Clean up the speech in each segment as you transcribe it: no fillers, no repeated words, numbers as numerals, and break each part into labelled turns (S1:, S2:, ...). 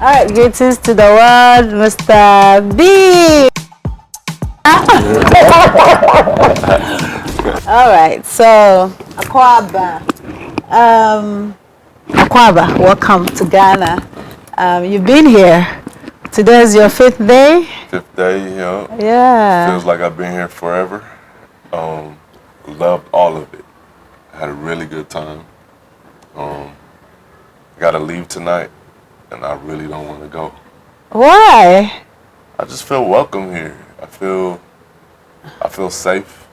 S1: right, greetings to the world, Mr. B. All right, so Akwaba, Akwaba, welcome to Ghana. You've been here. Today is your fifth day.
S2: Fifth day, yeah.
S1: Yeah.
S2: Feels like I've been here forever. Loved all of it. Had a really good time. Got to leave tonight, and I really don't want to go.
S1: Why?
S2: I just feel welcome here. I feel safe.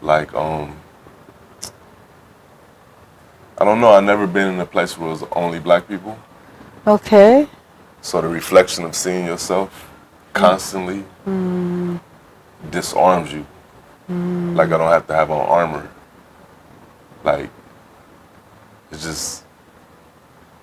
S2: Like I don't know. I've never been in a place where it was only black people.
S1: Okay.
S2: So the reflection of seeing yourself constantly disarms you. Like I don't have to have on armor. Like it's just,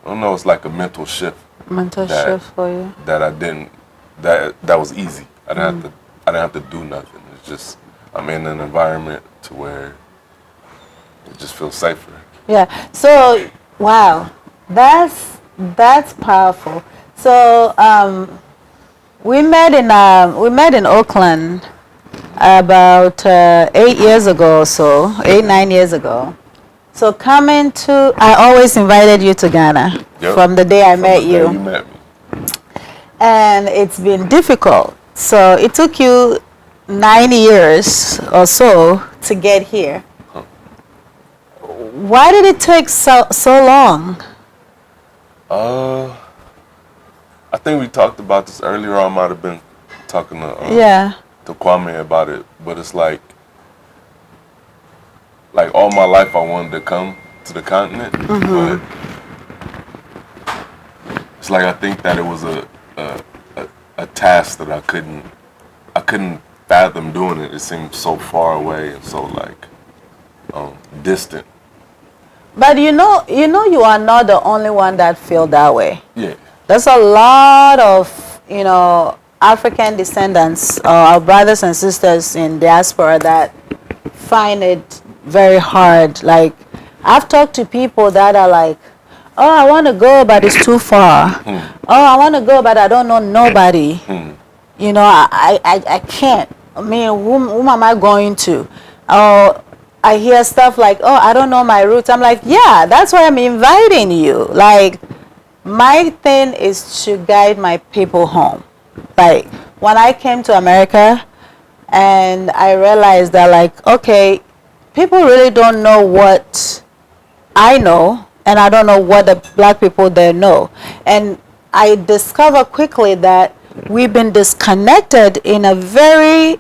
S2: I don't know. It's like a mental shift.
S1: Mental shift for you.
S2: That I didn't. That was easy. I didn't have to do nothing. It's just I'm in an environment to where it just feels safer.
S1: Yeah. So wow, that's powerful. So we met in Oakland about 8 years ago or so, 9 years ago. So I always invited you to Ghana from the day I met you.
S2: You met me.
S1: And it's been difficult. So it took you 9 years or so to get here.
S2: Huh.
S1: Why did it take so long?
S2: I think we talked about this earlier. I might have been talking to Kwame about it, but it's like all my life I wanted to come to the continent, but it's like I think that it was a task that I couldn't fathom doing it. It seemed so far away and so distant.
S1: But you know you are not the only one that feel that way.
S2: Yeah.
S1: There's a lot of, African descendants, our brothers and sisters in diaspora that find it very hard. Like, I've talked to people that are like, oh, I want to go, but it's too far. Oh, I want to go, but I don't know nobody. I can't. I mean, whom am I going to? Oh, I hear stuff like, oh, I don't know my roots. I'm like, yeah, that's why I'm inviting you. Like, my thing is to guide my people home. Like, when I came to America and I realized that, like, okay, people really don't know what I know, and I don't know what the black people there know. And I discovered quickly that we've been disconnected in a very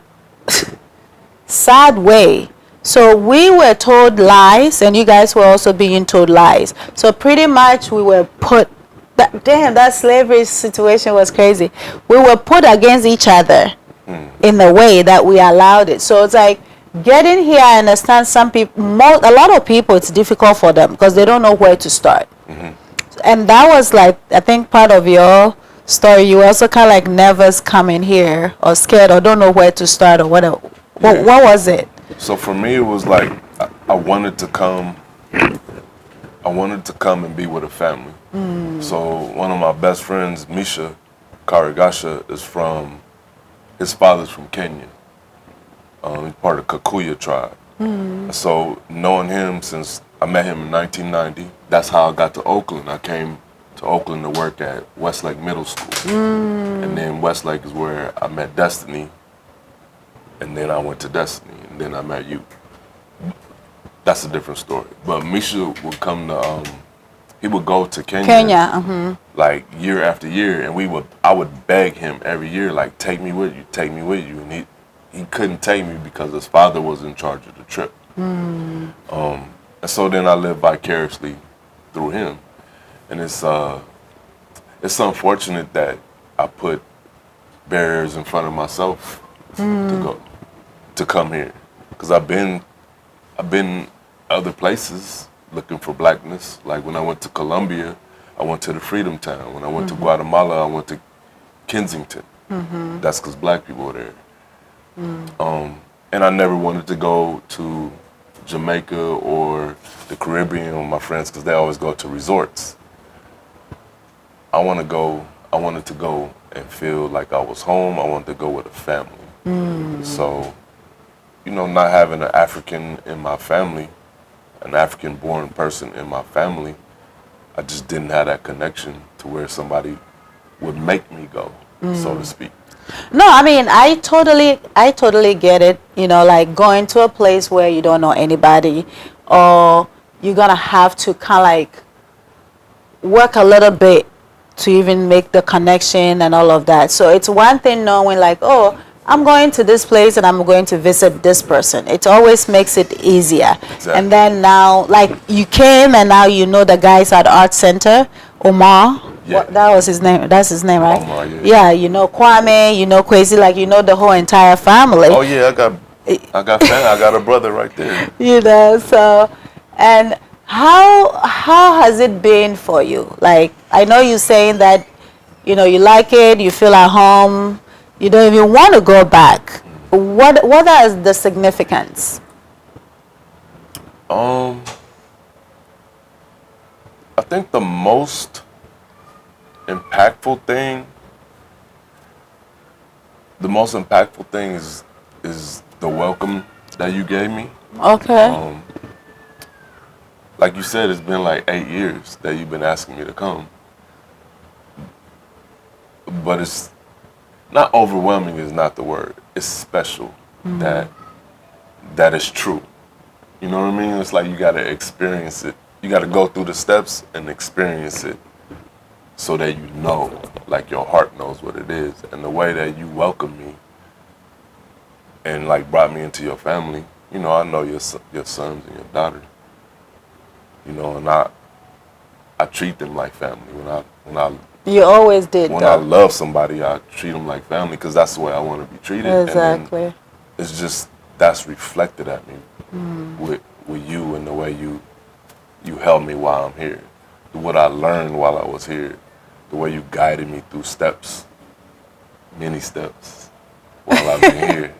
S1: sad way. So we were told lies, and you guys were also being told lies. So pretty much we were put, that slavery situation was crazy. We were put against each other in the way that we allowed it. So it's like, getting here, I understand some people, a lot of people, it's difficult for them because they don't know where to start. And that was like, I think part of your story. You were also kind of like nervous coming here or scared or don't know where to start or whatever. What was it? So
S2: for me, it was like I wanted to come and be with a family. So one of my best friends, Misha Karigasha, his father's from Kenya. He's part of Kikuyu tribe. So knowing him since I met him in 1990, that's how I got to Oakland. I came to Oakland to work at Westlake Middle School. And then Westlake is where I met Destiny. And then I went to Destiny, and then I met you. That's a different story. But Misha would come to, he would go to Kenya, like year after year, and I would beg him every year, like, take me with you, and he couldn't take me because his father was in charge of the trip. And so then I lived vicariously through him, and it's unfortunate that I put barriers in front of myself to come here, because I've been other places looking for blackness. Like when I went to Colombia, I went to the Freedom Town. When I went to Guatemala, I went to Kensington. That's because black people were there. And I never wanted to go to Jamaica or the Caribbean with my friends because they always go to resorts. I wanted to go and feel like I was home. I wanted to go with a family. So, not having an African in my family, an African-born person in my family, I just didn't have that connection to where somebody would make me go, so to speak.
S1: No, I mean, I totally get it. Like going to a place where you don't know anybody, or you're gonna have to kind of like work a little bit to even make the connection and all of that. So it's one thing knowing like, oh, I'm going to this place and I'm going to visit this person. It always makes it easier.
S2: Exactly.
S1: And then now, like you came and now you know the guys at Art Center, Omar.
S2: Yeah.
S1: That was his name. That's his name, right?
S2: Omar, yeah.
S1: Yeah, you know Kwame, you know Kwesi, like you know the whole entire family.
S2: Oh yeah, I got a brother right there.
S1: So, and how has it been for you? Like I know you saying that, you like it, you feel at home, you don't even want to go back. What is the significance?
S2: I think the most impactful thing is the welcome that you gave me.
S1: Okay.
S2: Like you said, it's been like 8 years that you've been asking me to come. But it's not overwhelming is not the word. It's special that is true. You know what I mean? It's like you got to experience it. You got to go through the steps and experience it so that you know, like your heart knows what it is. And the way that you welcome me and like brought me into your family, I know your sons and your daughters. And I treat them like family.
S1: You always did.
S2: When I love somebody, I treat them like family because that's the way I want to be treated.
S1: Exactly.
S2: And it's just that's reflected at me with you and the way you held me while I'm here, what I learned while I was here, the way you guided me through steps, many steps, while I've been here.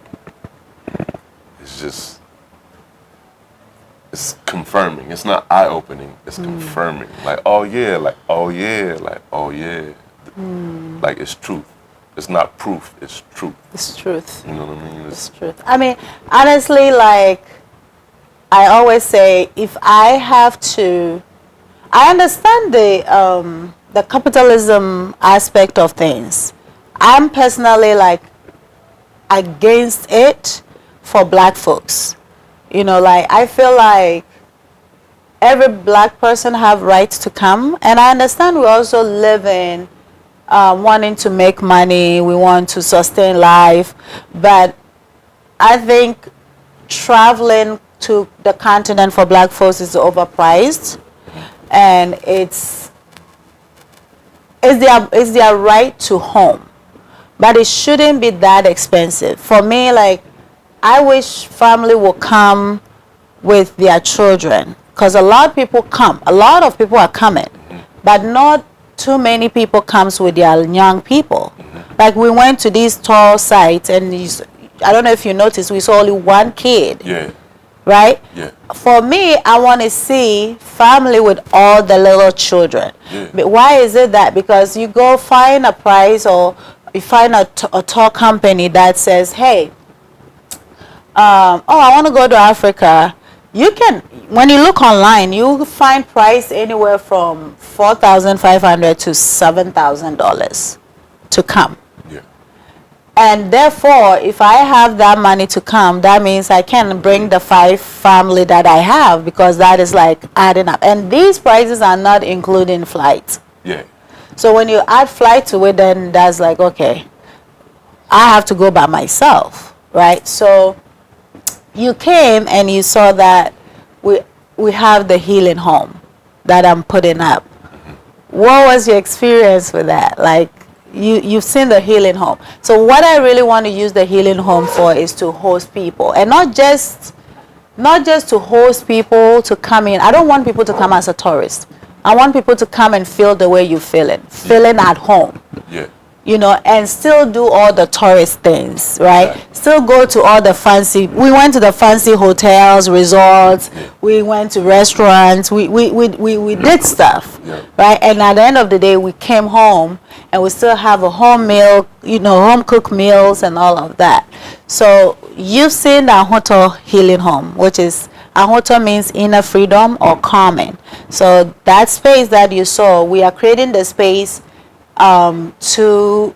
S2: It's confirming. It's not eye-opening. It's confirming. Like, oh yeah, like, oh yeah, like, oh yeah. Like, it's truth. It's not proof. It's truth.
S1: It's truth.
S2: You know what I mean?
S1: It's truth. I mean, honestly, like, I always say, if I have to, I understand the capitalism aspect of things. I'm personally, like, against it for black folks. Like I feel like every black person have rights to come, and I understand we also live in wanting to make money, we want to sustain life, but I think traveling to the continent for black folks is overpriced, and it's their right to home, but it shouldn't be that expensive. For me, like, I wish family will come with their children, because a lot of people are coming, but not too many people comes with their young people. Like we went to these tour sites and I don't know if you noticed, we saw only one kid.
S2: Yeah.
S1: Right?
S2: Yeah.
S1: For me, I want to see family with all the little children.
S2: Yeah.
S1: But why is it that? Because you go find a price, or you find a tour company that says, hey, I want to go to Africa. You can, when you look online, you find price anywhere from $4,500 to $7,000 to come.
S2: Yeah.
S1: And therefore, if I have that money to come, that means I can bring the 5 family that I have, because that is like adding up. And these prices are not including flights.
S2: Yeah.
S1: So when you add flight to it, then that's like, okay, I have to go by myself, right? So you came and you saw that we have the healing home that I'm putting up. What was your experience with that? Like, you've seen the healing home. So what I really want to use the healing home for is to host people, and not just to host people to come in. I don't want people to come as a tourist. I want people to come and feel the way you're feeling at home.
S2: Yeah.
S1: you know, and still do all the tourist things, right?
S2: Exactly.
S1: Still go to all the fancy, we went to the fancy hotels, resorts, we went to restaurants, we did stuff, right? And at the end of the day, we came home and we still have a home meal, you know, home cooked meals and all of that. So you've seen the Ahoto Healing Home, which is, Ahoto means inner freedom or calming. So that space that you saw, we are creating the space to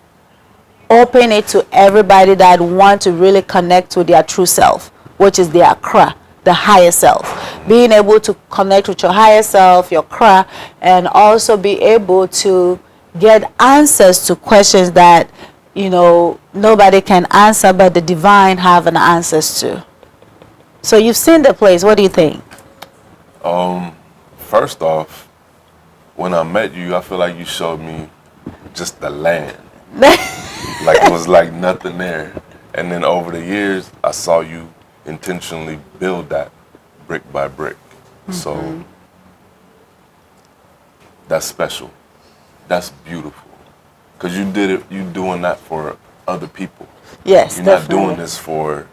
S1: open it to everybody that want to really connect to their true self, which is their Kra, the higher self. Being able to connect with your higher self, your Kra, and also be able to get answers to questions that, you know, nobody can answer, but the divine have an answers to. So you've seen the place. What do you think?
S2: First off, when I met you, I feel like you showed me just the land. Like it was like nothing there. And then over the years, I saw you intentionally build that brick by brick. So that's special. That's beautiful. Because you did it, you doing that for other people.
S1: Yes,
S2: You're
S1: definitely.
S2: not doing this for,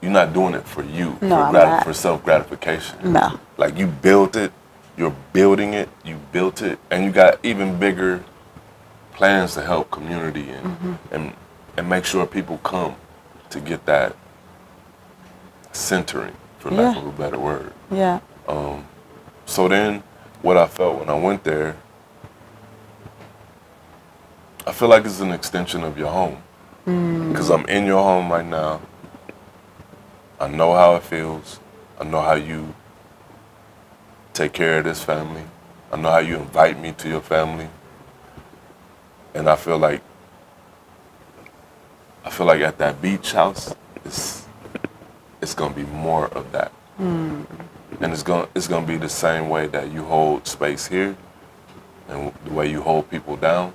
S2: you're not doing it for you,
S1: No, I'm not.
S2: for self-gratification.
S1: No.
S2: Like you built it, you're building it, you built it, and you got even bigger plans to help community and make sure people come to get that centering, for lack of a better word.
S1: Yeah.
S2: So then what I felt when I went there, I feel like it's an extension of your home. Because I'm in your home right now. I know how it feels. I know how you take care of this family. I know how you invite me to your family. And I feel like at that beach house, it's gonna be more of that. And it's gonna be the same way that you hold space here and the way you hold people down.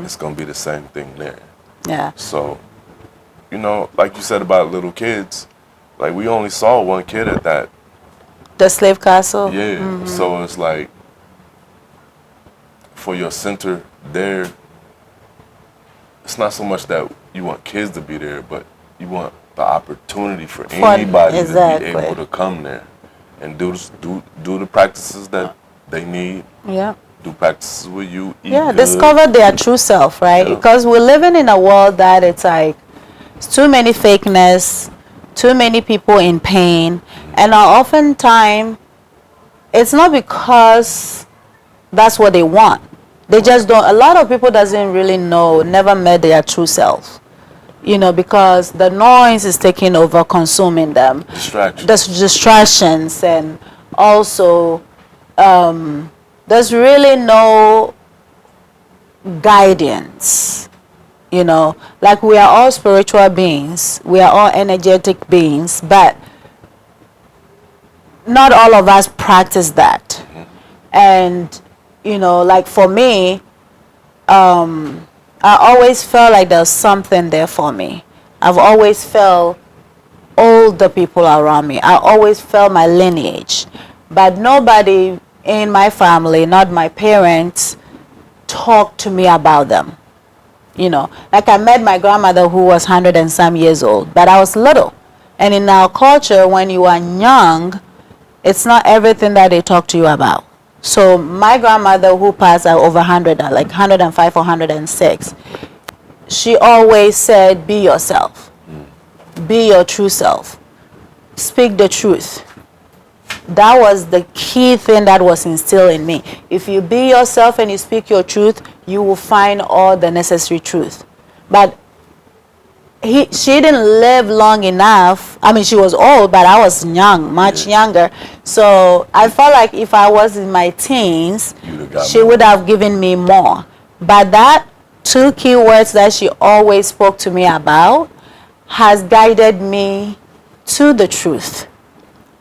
S2: It's gonna be the same thing there.
S1: Yeah.
S2: So, you know, like you said about little kids, like we only saw one kid at that.
S1: The slave castle?
S2: Yeah. So it's like for your center there, it's not so much that you want kids to be there, but you want the opportunity for anybody to be able to come there and do the practices that they need.
S1: Yeah.
S2: Do practices with you. Eat good.
S1: Discover their true self, right?
S2: Yeah.
S1: Because we're living in a world that it's like it's too many fakeness, too many people in pain, and oftentimes it's not because that's what they want. They just don't. A lot of people doesn't really know, never met their true self, you know, because the noise is taking over, consuming them. Distractions, and also there's really no guidance, you know. Like we are all spiritual beings, we are all energetic beings, but not all of us practice that. And you know, like for me, I always felt like there's something there for me. I've always felt all the people around me. I always felt my lineage, but nobody in my family, not my parents, talked to me about them. You know, like I met my grandmother who was 100 and some years old, but I was little. And in our culture, when you are young, it's not everything that they talk to you about. So my grandmother who passed at over 100, like 105 or 106, she always said, be yourself. Be your true self. Speak the truth. That was the key thing that was instilled in me. If you be yourself and you speak your truth, you will find all the necessary truth. But she didn't live long enough. I mean, she was old, but I was young, much younger. So I felt like if I was in my teens, she would have given me more. But that two key words that she always spoke to me about has guided me to the truth.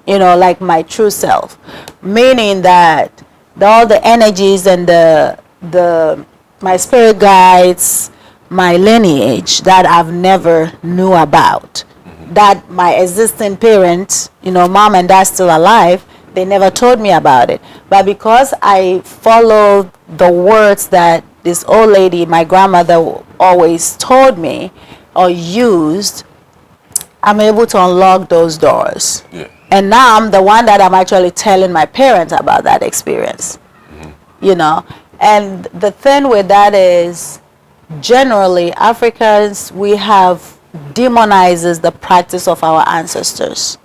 S1: You know, like my true self, meaning that all the energies and my spirit guides, my lineage that I've never knew about, that my existing parents, you know, mom and dad still alive, they never told me about it. But because I followed the words that this old lady, my grandmother always told me or used, I'm able to unlock those doors.
S2: Yeah.
S1: And now I'm the one that I'm actually telling my parents about that experience. You know, and the thing with that is, generally Africans, we have demonizes the practice of our ancestors.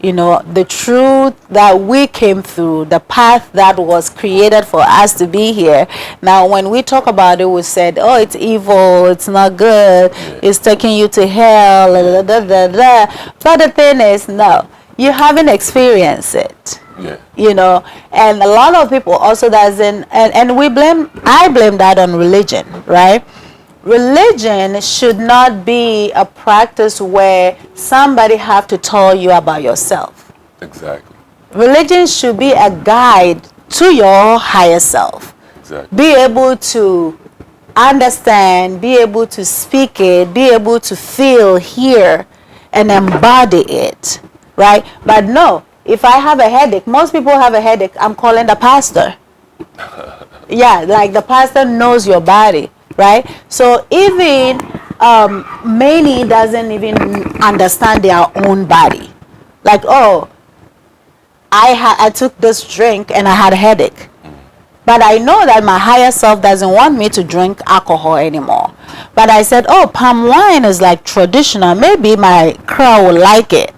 S1: You know, the truth that we came through, the path that was created for us to be here. Now, when we talk about it, we said, oh, it's evil, it's not good, it's taking you to hell, blah, blah, blah, blah. But the thing is, no, you haven't experienced it.
S2: Yeah.
S1: You know, and a lot of people also doesn't, and I blame that on religion, right? Religion should not be a practice where somebody have to tell you about yourself.
S2: Exactly.
S1: Religion should be a guide to your higher self.
S2: Exactly.
S1: Be able to understand, be able to speak it, be able to feel, hear, and embody it, right? But no, if I have a headache, most people have a headache, I'm calling the pastor. Yeah, like the pastor knows your body, right? So even many doesn't even understand their own body. Like, oh, I took this drink and I had a headache. But I know that my higher self doesn't want me to drink alcohol anymore. But I said, oh, palm wine is like traditional. Maybe my crowd will like it,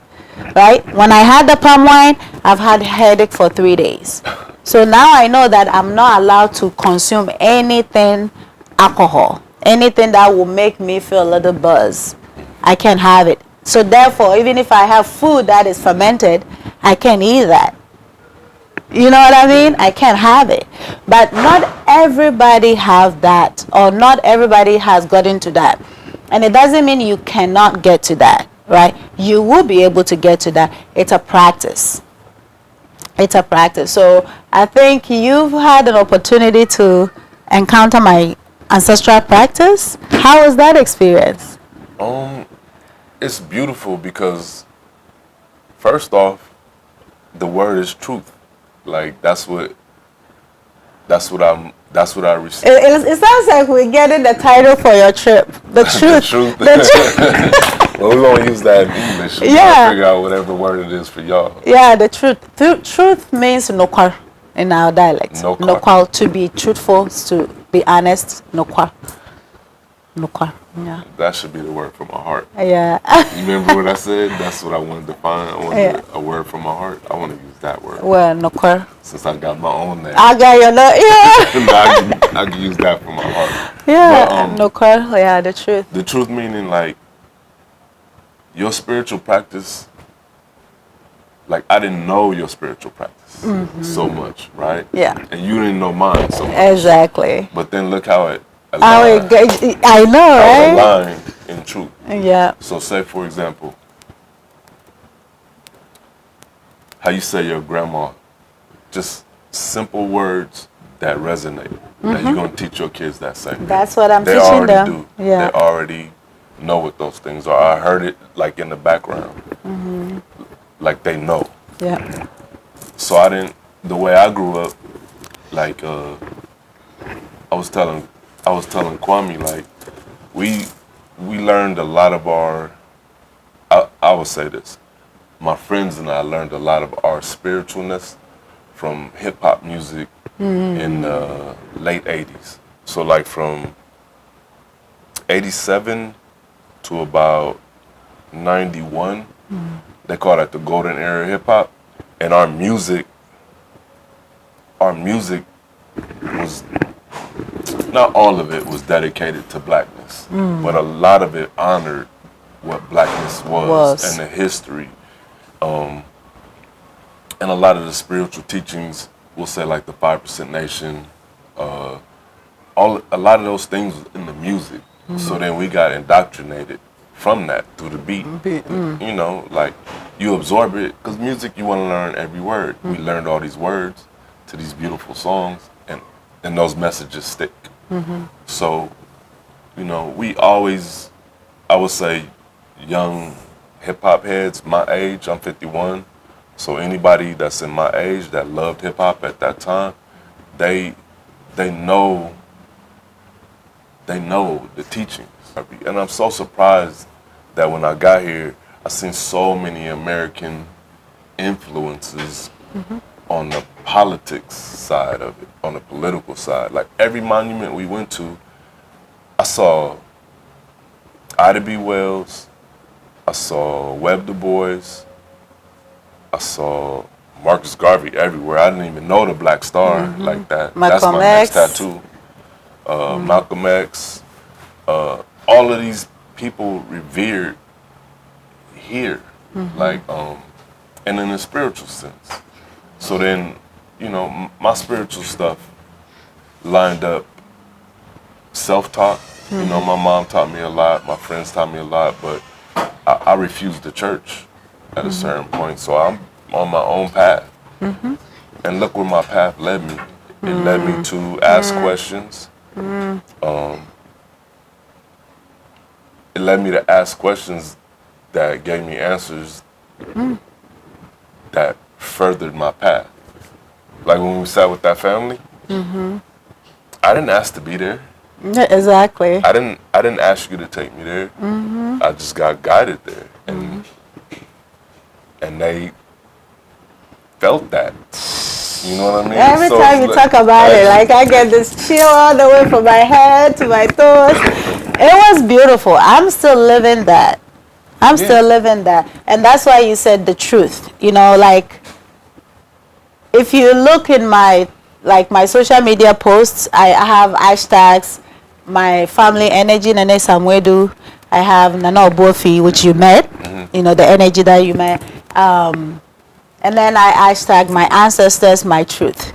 S1: right? When I had the palm wine, I've had headache for 3 days. So now I know that I'm not allowed to consume anything alcohol, anything that will make me feel a little buzz. I can't have it. So therefore, even if I have food that is fermented, I can't eat that. You know what I mean? I can't have it. But not everybody have that, or not everybody has gotten to that. And it doesn't mean you cannot get to that, right? You will be able to get to that. It's a practice. It's a practice. So I think you've had an opportunity to encounter my ancestral practice. How was that experience?
S2: It's beautiful because first off, the word is truth. Like that's what I received.
S1: It sounds like we're getting the title for your trip. The truth.
S2: The truth.
S1: The truth.
S2: Well, we're gonna use that in English. We're gonna figure out whatever word it is for y'all.
S1: Yeah, the truth. Truth means nokwar in our dialect. Nokwar, to be truthful, to be honest. Nokwar. Nokwar. Yeah.
S2: That should be the word from my heart.
S1: Yeah.
S2: You remember what I said? That's what I wanted to find. I wanted a word from my heart. I want to use that word.
S1: Well, nokwar.
S2: Since I got my own name.
S1: I got your name.
S2: Yeah. I can use that from my heart.
S1: Yeah. Nokwar. Yeah, the truth.
S2: The truth meaning like your spiritual practice. Like I didn't know your spiritual practice so much, right?
S1: Yeah.
S2: And you didn't know mine so much.
S1: Exactly.
S2: But then look how it
S1: aligned. I know, right?
S2: Aligned in truth.
S1: Yeah.
S2: So say for example, how you say your grandma, just simple words that resonate. That you're gonna teach your kids that same.
S1: That's what I'm
S2: they
S1: teaching
S2: already
S1: them.
S2: do.
S1: Yeah.
S2: They already know what those things are. I heard it like in the background. Like they know.
S1: Yeah.
S2: So I didn't. The way I grew up, like I was telling Kwame, like we learned a lot of our. I would say this. My friends and I learned a lot of our spiritualness from hip hop music in the late '80s. So like from '87 to about '91. They call that the golden era of hip hop, and our music was not all of it was dedicated to blackness, but a lot of it honored what blackness was. And the history, and a lot of the spiritual teachings. We'll say like the 5% Nation, a lot of those things was in the music. So then we got indoctrinated from that through the beat. You know, like you absorb it because music you want to learn every word. We learned all these words to these beautiful songs, and those messages stick. So, you know, we always, I would say, young hip hop heads my age. I'm 51. So anybody that's in my age that loved hip hop at that time, they know they know the teachings. And I'm so surprised that when I got here, I seen so many American influences on the politics side of it, on the political side. Like every monument we went to, I saw Ida B. Wells, I saw Webb Du Bois, I saw Marcus Garvey everywhere. I didn't even know the Black Star like that. That's my next tattoo. Malcolm X, all of these people revered here, like, and in a spiritual sense. So then, you know, my spiritual stuff lined up self-taught. You know, my mom taught me a lot, my friends taught me a lot, but I refused the church at a certain point. So I'm on my own path. And look where my path led me. It led me to ask questions. It led me to ask questions that gave me answers that furthered my path. Like when we sat with that family, I didn't ask to be there.
S1: Yeah, exactly.
S2: I didn't ask you to take me there. I just got guided there, and they felt that. You know what I mean?
S1: Every time you talk about it, like I get this chill all the way from my head to my toes. It was beautiful. I'm still living that. I'm still living that. And that's why you said the truth. You know, like if you look in my social media posts, I have hashtags, my family energy, Nene Samwedu. I have Nana Obofi, which you met, you know, the energy that you met. And then I hashtag my ancestors, my truth.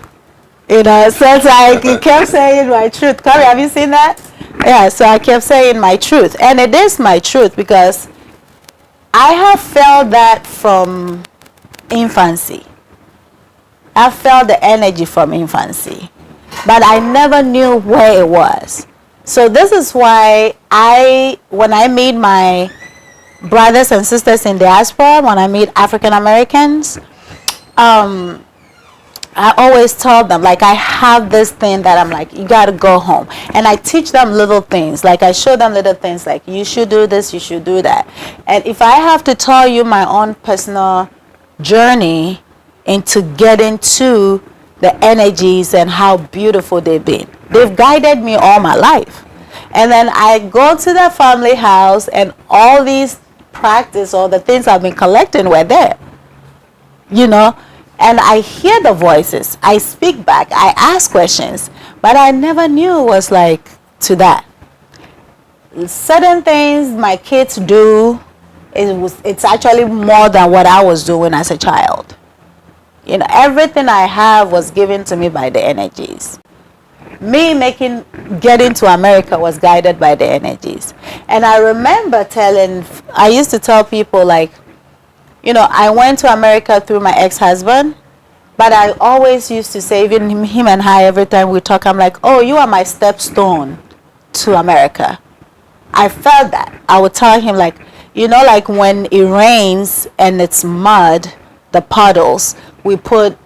S1: You know, so it's like you kept saying my truth. Corey, have you seen that? Yeah, so I kept saying my truth. And it is my truth because I have felt that from infancy. I felt the energy from infancy. But I never knew where it was. So this is why when I meet my brothers and sisters in diaspora, when I meet African Americans, I always tell them, like, I have this thing that I'm like, you got to go home. And I teach them little things. Like, I show them little things like, you should do this, you should do that. And if I have to tell you my own personal journey into getting to the energies and how beautiful they've been, they've guided me all my life. And then I go to the family house and all these practice, all the things I've been collecting were there. You know? And I hear the voices. I speak back. I ask questions. But I never knew it was like to that. Certain things my kids do, it's actually more than what I was doing as a child. You know, everything I have was given to me by the energies. Me getting to America was guided by the energies. And I remember I used to tell people, like, you know, I went to America through my ex-husband, but I always used to say, even him and I, every time we talk, I'm like, oh, you are my stepstone to America. I felt that. I would tell him, like, you know, like when it rains and it's mud, the puddles, we put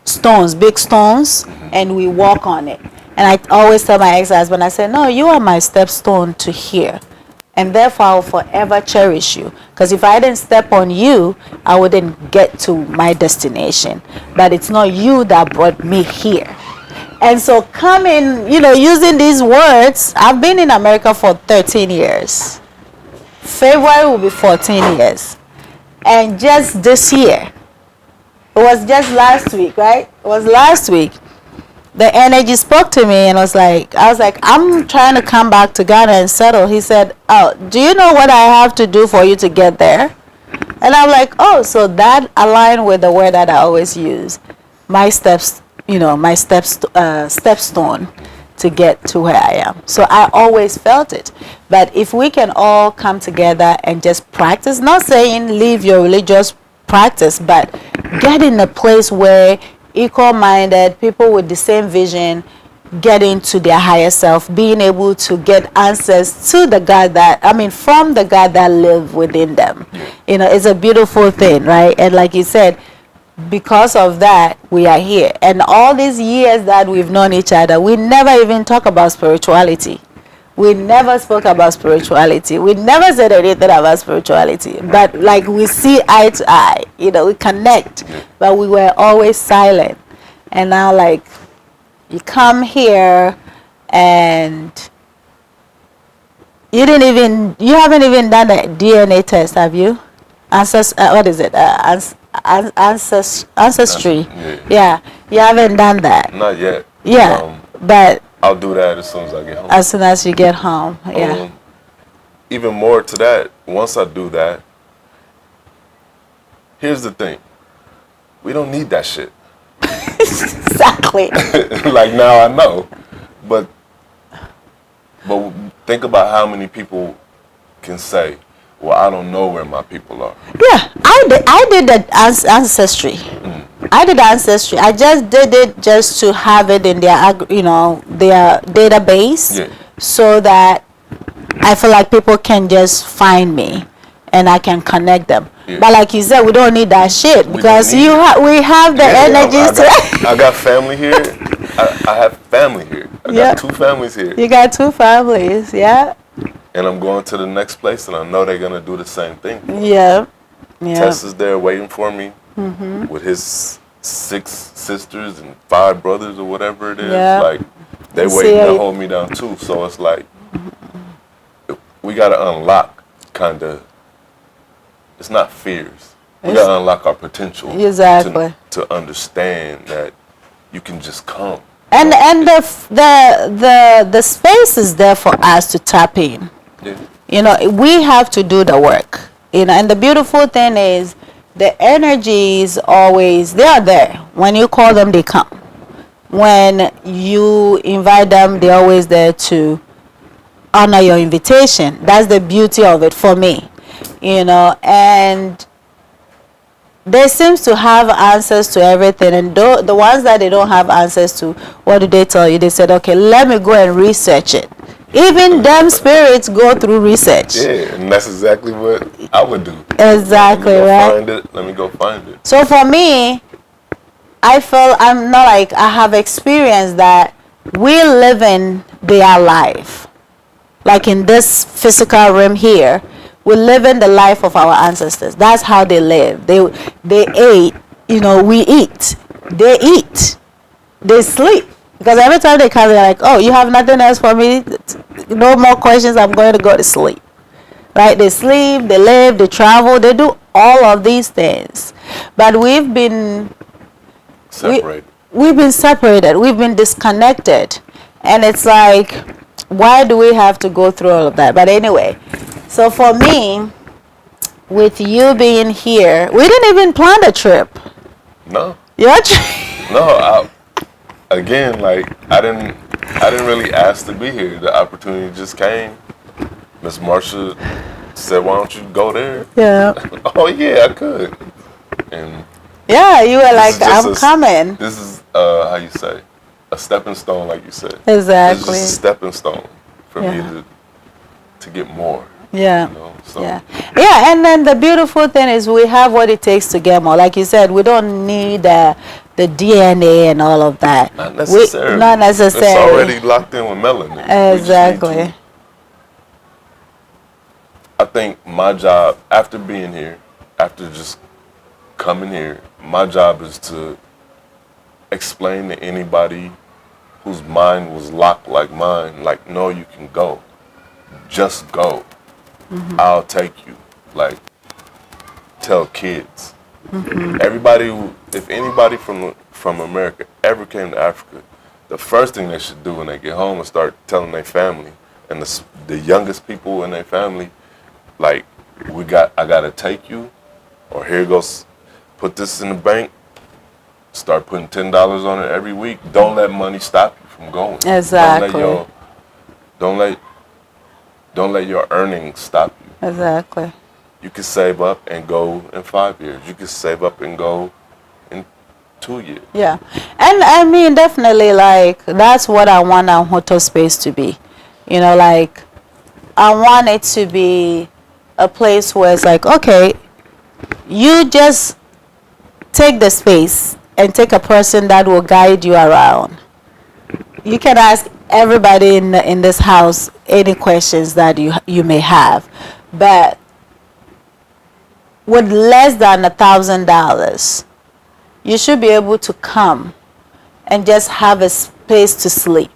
S1: stones, big stones, and we walk on it. And I always tell my ex-husband, I said, no, you are my stepstone to here. And therefore, I will forever cherish you. Because if I didn't step on you, I wouldn't get to my destination. But it's not you that brought me here. And so coming, you know, using these words, I've been in America for 13 years. February will be 14 years. And just this year, it was just last week, right? It was last week. The energy spoke to me and I was like, I'm trying to come back to Ghana and settle. He said, oh, do you know what I have to do for you to get there? And I'm like, oh, so that aligned with the word that I always use. My steps, you know, my stepstone to get to where I am. So I always felt it. But if we can all come together and just practice, not saying leave your religious practice, but get in a place where equal-minded people with the same vision get into their higher self, being able to get answers to the God from the God that live within them. You know, it's a beautiful thing, right? And like you said, because of that, we are here. And all these years that we've known each other, we never even talk about spirituality. we never spoke about spirituality. We never said anything about spirituality. But like we see eye to eye, you know, we connect. But we were always silent. And now like you come here and you haven't even done a DNA test, have you? What is it? Ancestry. Yeah, you haven't done that.
S2: Not yet.
S1: Yeah, but
S2: I'll do that as soon as I get home.
S1: As soon as you get home, yeah.
S2: Even more to that, once I do that, here's the thing. We don't need that shit.
S1: Exactly.
S2: Like now I know. But think about how many people can say, well, I don't know where my people are.
S1: Yeah, I did the ancestry. I did ancestry. I just did it just to have it in their, their database, so that I feel like people can just find me and I can connect them. Yeah. But like you said, we don't need that shit because we have the energies.
S2: I got family here. I have family here. I got 2 families here.
S1: You got 2 families, yeah.
S2: And I'm going to the next place, and I know they're gonna do the same thing.
S1: Yeah.
S2: Tess is there waiting for me with his 6 sisters and 5 brothers or whatever it is. Yeah. Like they waiting to hold me down too. So it's like we gotta unlock kind of. It's not fears. We gotta unlock our potential.
S1: Exactly.
S2: To understand that you can just come.
S1: And the space is there for us to tap in. Yeah. You know, we have to do the work. You know, and the beautiful thing is the energies always, they are there. When you call them, they come. When you invite them, they're always there to honor your invitation. That's the beauty of it for me. You know, and they seems to have answers to everything, and the ones that they don't have answers to, what do they tell you? They said, okay, let me go and research it. Even them spirits go through research.
S2: Yeah, and that's exactly what I would do.
S1: Exactly, right?
S2: Let me go find it.
S1: So for me, I feel I'm not like I have experienced that we live in their life. Like in this physical realm here, we live in the life of our ancestors. That's how they live. They ate, you know, we eat. They eat. They sleep. Because every time they come, they're like, oh, you have nothing else for me? No more questions, I'm going to go to sleep. Right? They sleep, they live, they travel, they do all of these things. But we've been separated. We've been separated. We've been disconnected. And it's like, why do we have to go through all of that? But anyway, so for me, with you being here, we didn't even plan the trip.
S2: No.
S1: Your trip?
S2: No, again, like I didn't really ask to be here. The opportunity just came. Miss Marsha said, "Why don't you go there?"
S1: Yeah.
S2: Oh yeah, I could. And
S1: yeah, you were like, "I'm coming."
S2: This is how you say, a stepping stone, like you said.
S1: Exactly.
S2: It's just a stepping stone for me to get more.
S1: Yeah.
S2: You know, so.
S1: Yeah, and then the beautiful thing is we have what it takes to get more. Like you said, we don't need the DNA and all of that.
S2: Not necessarily.
S1: Not necessarily.
S2: It's already locked in with melanin.
S1: Exactly.
S2: I think my job, after being here, after just coming here, my job is to explain to anybody whose mind was locked like mine, like, no, you can go. Just go. I'll take you. Like, tell kids. Everybody if anybody from America ever came to Africa, the first thing they should do when they get home is start telling their family and the youngest people in their family, like, I gotta take you, or here goes, put this in the bank, start putting $10 on it every week. Don't let money stop you from going.
S1: Exactly.
S2: Don't let your earnings stop you.
S1: Exactly.
S2: You can save up and go in 5 years. You can save up and go in 2 years.
S1: Yeah. And I mean, definitely, like, that's what I want our hotel space to be. You know, like, I want it to be a place where it's like, okay, you just take the space and take a person that will guide you around. You can ask everybody in this house any questions that you may have, but with less than $1,000, you should be able to come and just have a space to sleep.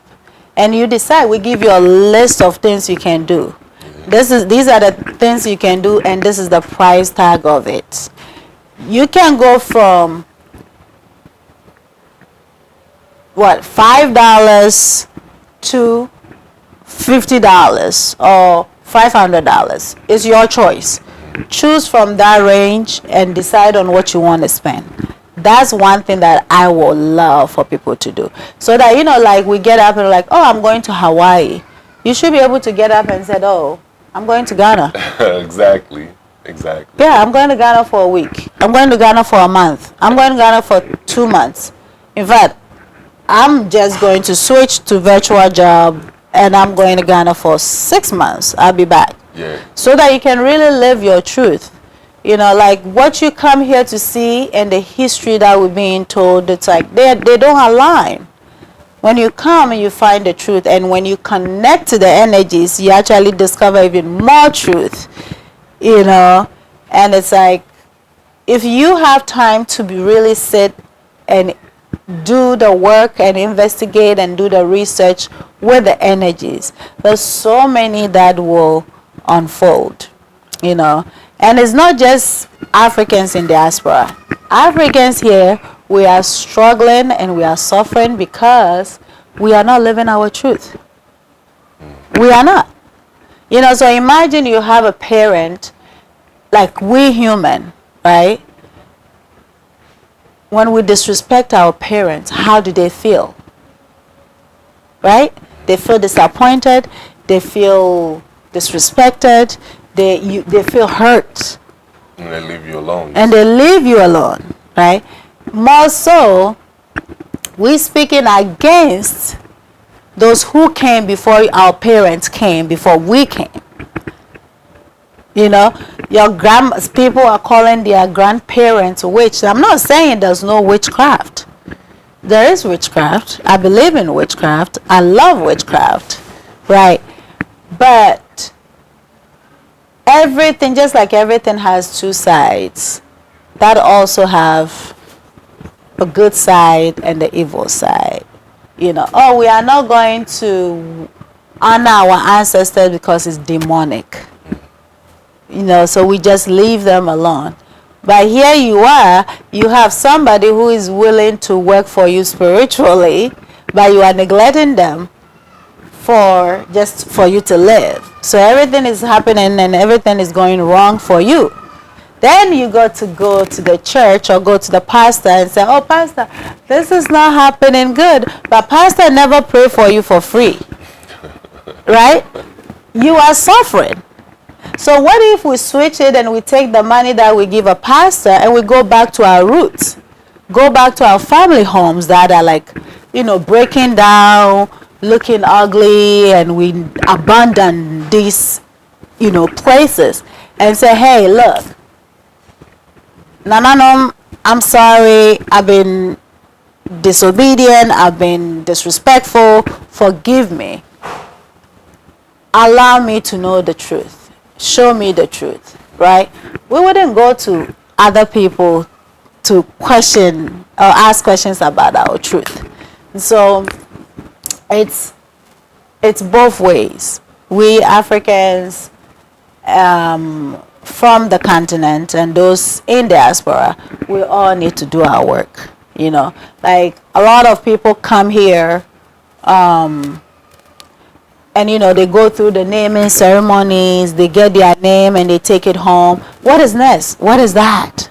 S1: And you decide, we give you a list of things you can do. These are the things you can do, and this is the price tag of it. You can go from what, $5 to $50 or $500. It's your choice. Choose from that range and decide on what you want to spend. That's one thing that I would love for people to do. So that, like we get up and like, oh, I'm going to Hawaii. You should be able to get up and say, oh, I'm going to Ghana.
S2: Exactly.
S1: Yeah, I'm going to Ghana for a week. I'm going to Ghana for a month. I'm going to Ghana for 2 months. In fact, I'm just going to switch to virtual job, and I'm going to Ghana for 6 months. I'll be back.
S2: Yeah.
S1: So that you can really live your truth. Like what you come here to see and the history that we're being told, it's like they don't align. When you come and you find the truth, and when you connect to the energies, you actually discover even more truth. And it's like, if you have time to really sit and do the work and investigate and do the research with the energies, there's so many that will unfold, and it's not just Africans in diaspora. Africans here, we are struggling and we are suffering because we are not living our truth. We are not. So imagine you have a parent, like we human, right? When we disrespect our parents, how do they feel? Right? They feel disappointed, they feel disrespected, they feel hurt.
S2: And they leave you alone. Right? More so, we speaking against those who came before our parents came, before we came. Your people are calling their grandparents witch. I'm not saying there's no witchcraft. There is witchcraft. I believe in witchcraft. I love witchcraft. Right? But everything, just like everything has two sides, that also have a good side and the evil side. Oh, we are not going to honor our ancestors because it's demonic. So we just leave them alone. But here you are, you have somebody who is willing to work for you spiritually, but you are neglecting them for you to live. So everything is happening and everything is going wrong for you. Then you got to go to the church or go to the pastor and say, oh, pastor, this is not happening good. But pastor never pray for you for free. Right? You are suffering. So what if we switch it and we take the money that we give a pastor and we go back to our roots? Go back to our family homes that are like, breaking down, looking ugly, and we abandon these, places and say, hey, look, Nananom, I'm sorry, I've been disobedient, I've been disrespectful, forgive me. Allow me to know the truth. Show me the truth, right? We wouldn't go to other people to question or ask questions about our truth. So it's both ways. We Africans from the continent and those in diaspora, we all need to do our work. Like a lot of people come here and they go through the naming ceremonies, they get their name and they take it home. What is next? What is that?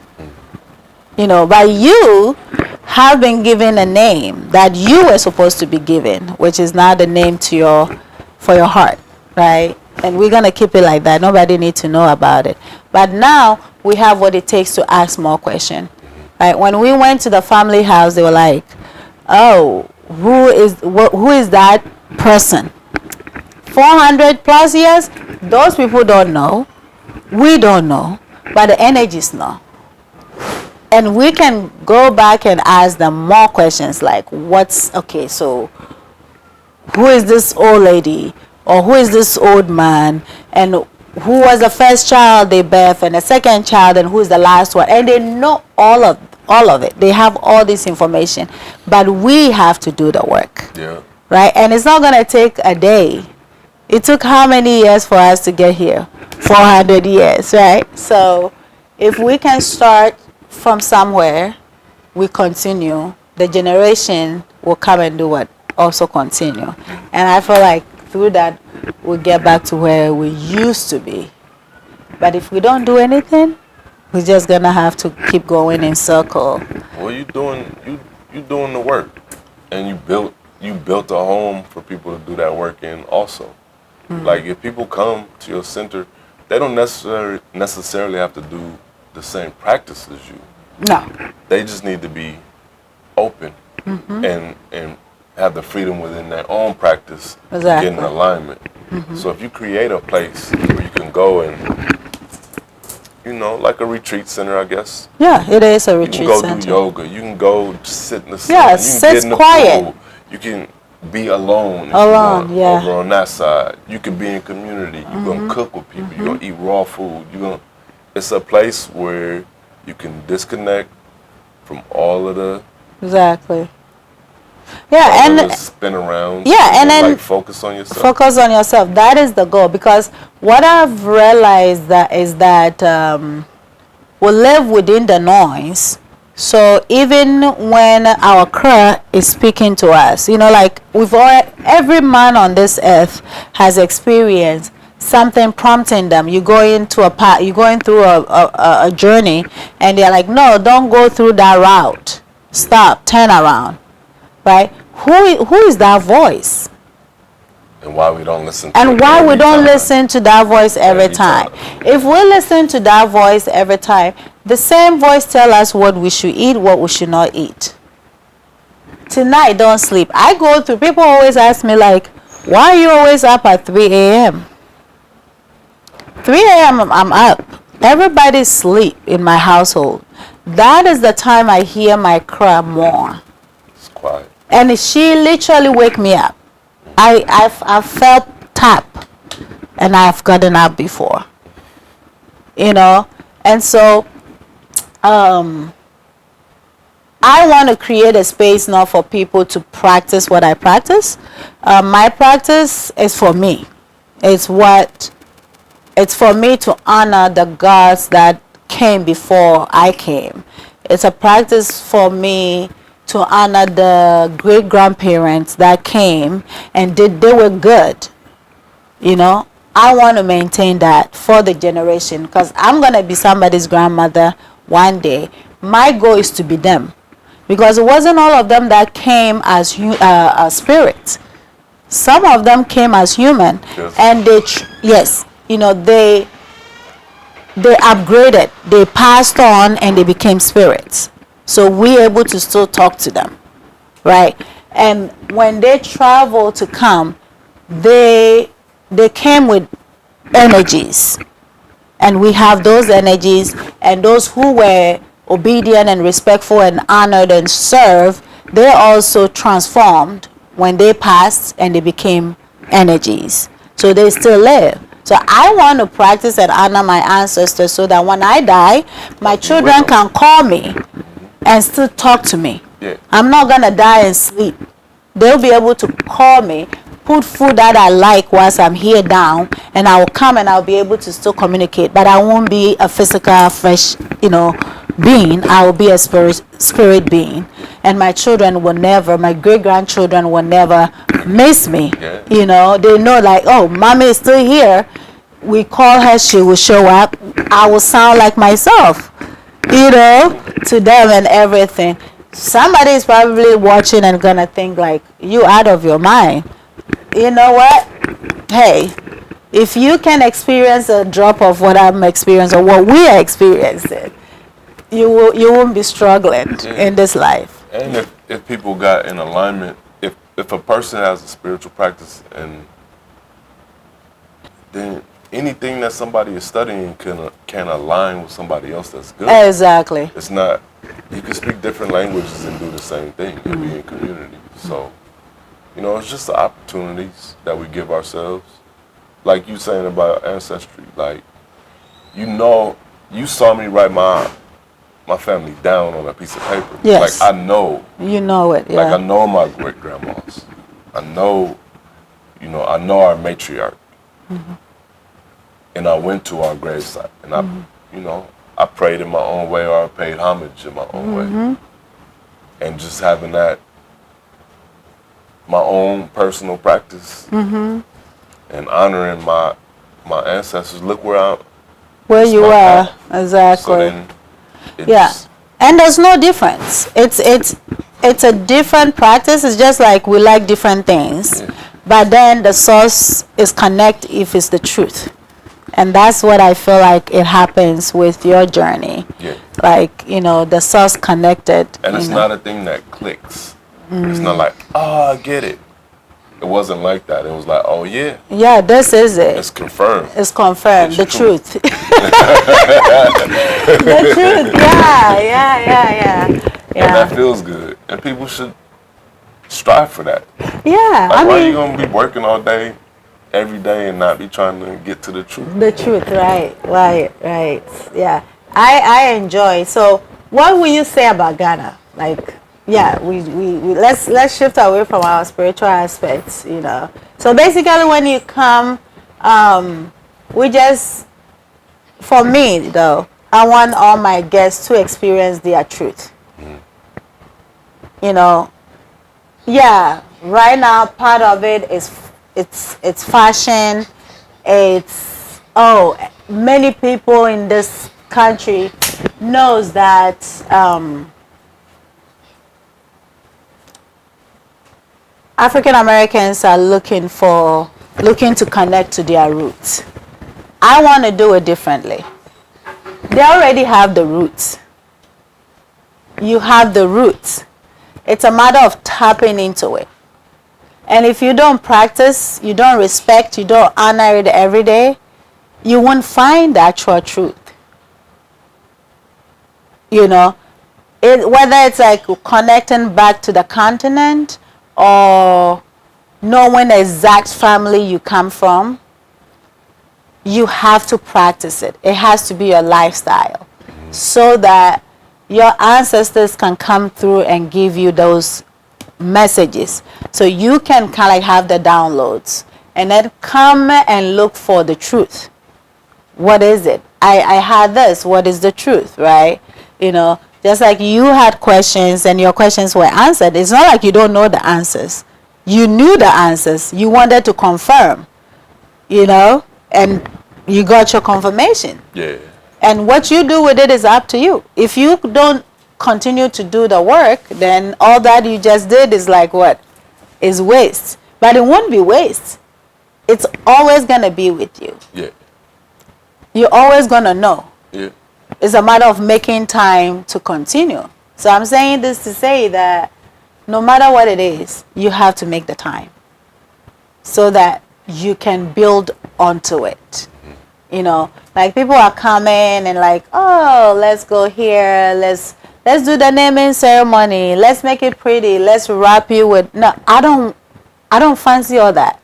S2: But you have been given a name that you were supposed to be given, which is now the name for your heart, right? And we're going to keep it like that. Nobody needs to know about it. But now we have what it takes to ask more questions. Right? When we went to the family house, they were like, oh, who is that person? 400 plus years? Those people don't know. We don't know. But the energies know. And we can go back and ask them more questions like, so
S1: who is this old lady or who is this old man, and who was the first child they birthed and the second child and who is the last one, and they know all of it. They have all this information, but we have to do the work.
S2: Yeah.
S1: Right? And it's not going to take a day. It took how many years for us to get here? 400 years, right? So if we can start from somewhere, we continue, the generation will come and do what? Also continue. And I feel like through that, we'll get back to where we used to be. But if we don't do anything, we're just going to have to keep going in circle.
S2: Well, you doing the work, and you built a home for people to do that work in also. Like, if people come to your center, they don't necessarily have to do the same practice as you.
S1: No.
S2: They just need to be open and have the freedom within their own practice to get in alignment. So if you create a place where you can go and, like a retreat center, I guess.
S1: Yeah, it is a retreat center.
S2: You can go do yoga. You can go sit in the sun.
S1: Yeah,
S2: you can
S1: sit
S2: get in the
S1: quiet.
S2: pool. You can be alone. If
S1: Alone,
S2: you want,
S1: yeah.
S2: over on that side. You can be in community. You're going to cook with people. You're going to eat raw food. It's a place where you can disconnect from all of the
S1: Exactly. Yeah, and
S2: spin around.
S1: Yeah, and then
S2: like focus on yourself.
S1: Focus on yourself. That is the goal, because what I've realized is that we live within the noise. So even when our cry is speaking to us, like every man on this earth has experienced something prompting them. You're going through a journey, and they're like, no, don't go through that route. Stop, turn around. Right? Who is that voice?
S2: And why we don't listen to
S1: and
S2: it
S1: why we
S2: every
S1: don't
S2: time.
S1: listen to that voice every time. If we listen to that voice every time, the same voice tell us what we should eat, what we should not eat. Tonight, don't sleep. I go through, people always ask me like, why are you always up at 3 a.m.? 3 a.m. I'm up. Everybody sleep in my household. That is the time I hear my cry more.
S2: It's quiet.
S1: And she literally wake me up. I've felt tap, and I've gotten up before. And so I want to create a space now for people to practice what I practice. My practice is for me. It's for me to honor the gods that came before I came. It's a practice for me to honor the great-grandparents that came and they were good. I want to maintain that for the generation, because I'm going to be somebody's grandmother one day. My goal is to be them, because it wasn't all of them that came as spirits. Some of them came as human.
S2: Yes.
S1: And they upgraded, they passed on, and they became spirits. So we're able to still talk to them, right? And when they travel to come, they came with energies. And we have those energies, and those who were obedient and respectful and honored and served, they also transformed when they passed and they became energies. So they still live. So I want to practice and honor my ancestors so that when I die, my children can call me and still talk to me.
S2: Yeah.
S1: I'm not going to die and sleep. They'll be able to call me, put food that I like whilst I'm here down, and I will come and I'll be able to still communicate. But I won't be a physical, fresh, being. I will be a spirit being. And my children will never, my great-grandchildren will never miss me.
S2: Yeah.
S1: They know like, oh, mommy is still here. We call her, she will show up. I will sound like myself, to them and everything. Somebody is probably watching and gonna think like, you out of your mind. You know what? Hey, if you can experience a drop of what I'm experiencing or what we are experiencing, you won't be struggling in this life.
S2: And if people got in alignment, if a person has a spiritual practice, and then anything that somebody is studying can align with somebody else that's good.
S1: Exactly.
S2: It's not, you can speak different languages and do the same thing and be in community. So You know, it's just the opportunities that we give ourselves. Like you saying about ancestry, like, you know, you saw me write my family down on a piece of paper.
S1: Yes.
S2: Like, I know.
S1: You know it, yeah.
S2: Like, I know my great grandmas. I know, you know, I know our matriarch. Mm-hmm. And I went to our gravesite, and I, you know, I prayed in my own way, or I paid homage in my own way. And just having that, my own personal practice, and honoring my ancestors. Look
S1: where you are, exactly.
S2: So then
S1: yeah, and there's no difference. It's a different practice. It's just like we like different things, but then the source is connect if it's the truth. And that's what I feel like it happens with your journey.
S2: Yeah.
S1: Like, you know, the source connected.
S2: And it's not a thing that clicks. It's not like, oh, I get it. It wasn't like that. It was like, oh, yeah.
S1: Yeah, this is it.
S2: It's confirmed.
S1: It's confirmed. The truth. The truth. Yeah.
S2: And that feels good. And people should strive for that.
S1: Yeah.
S2: Like, why are you going to be working all day, every day, and not be trying to get to the truth?
S1: The truth, right. Yeah. I enjoy. So what will you say about Ghana? Like, yeah, we let's shift away from our spiritual aspects, you know. So basically when you come, we just, for me though, I want all my guests to experience their truth. You know, yeah, right now part of it is it's fashion. It's many people in this country knows that African Americans are looking to connect to their roots. I want to do it differently. They already have the roots. You have the roots. It's a matter of tapping into it. And if you don't practice, you don't respect, you don't honor it every day, you won't find the actual truth. You know, whether it's like connecting back to the continent or knowing the exact family you come from, you have to practice it. It has to be your lifestyle so that your ancestors can come through and give you those messages. So you can kind of like have the downloads and then come and look for the truth. What is it? I had this. What is the truth, right? You know, just like you had questions and your questions were answered. It's not like you don't know the answers. You knew the answers. You wanted to confirm, you know, and you got your confirmation.
S2: Yeah.
S1: And what you do with it is up to you. If you don't continue to do the work, then all that you just did is like what? Is waste. But it won't be waste. It's always going to be with you.
S2: Yeah.
S1: You're always going to know.
S2: Yeah.
S1: It's a matter of making time to continue. So I'm saying this to say that no matter what it is, you have to make the time so that you can build onto it. You know, like people are coming and like, oh, let's go here, let's do the naming ceremony, let's make it pretty, let's wrap you with. No, I don't fancy all that.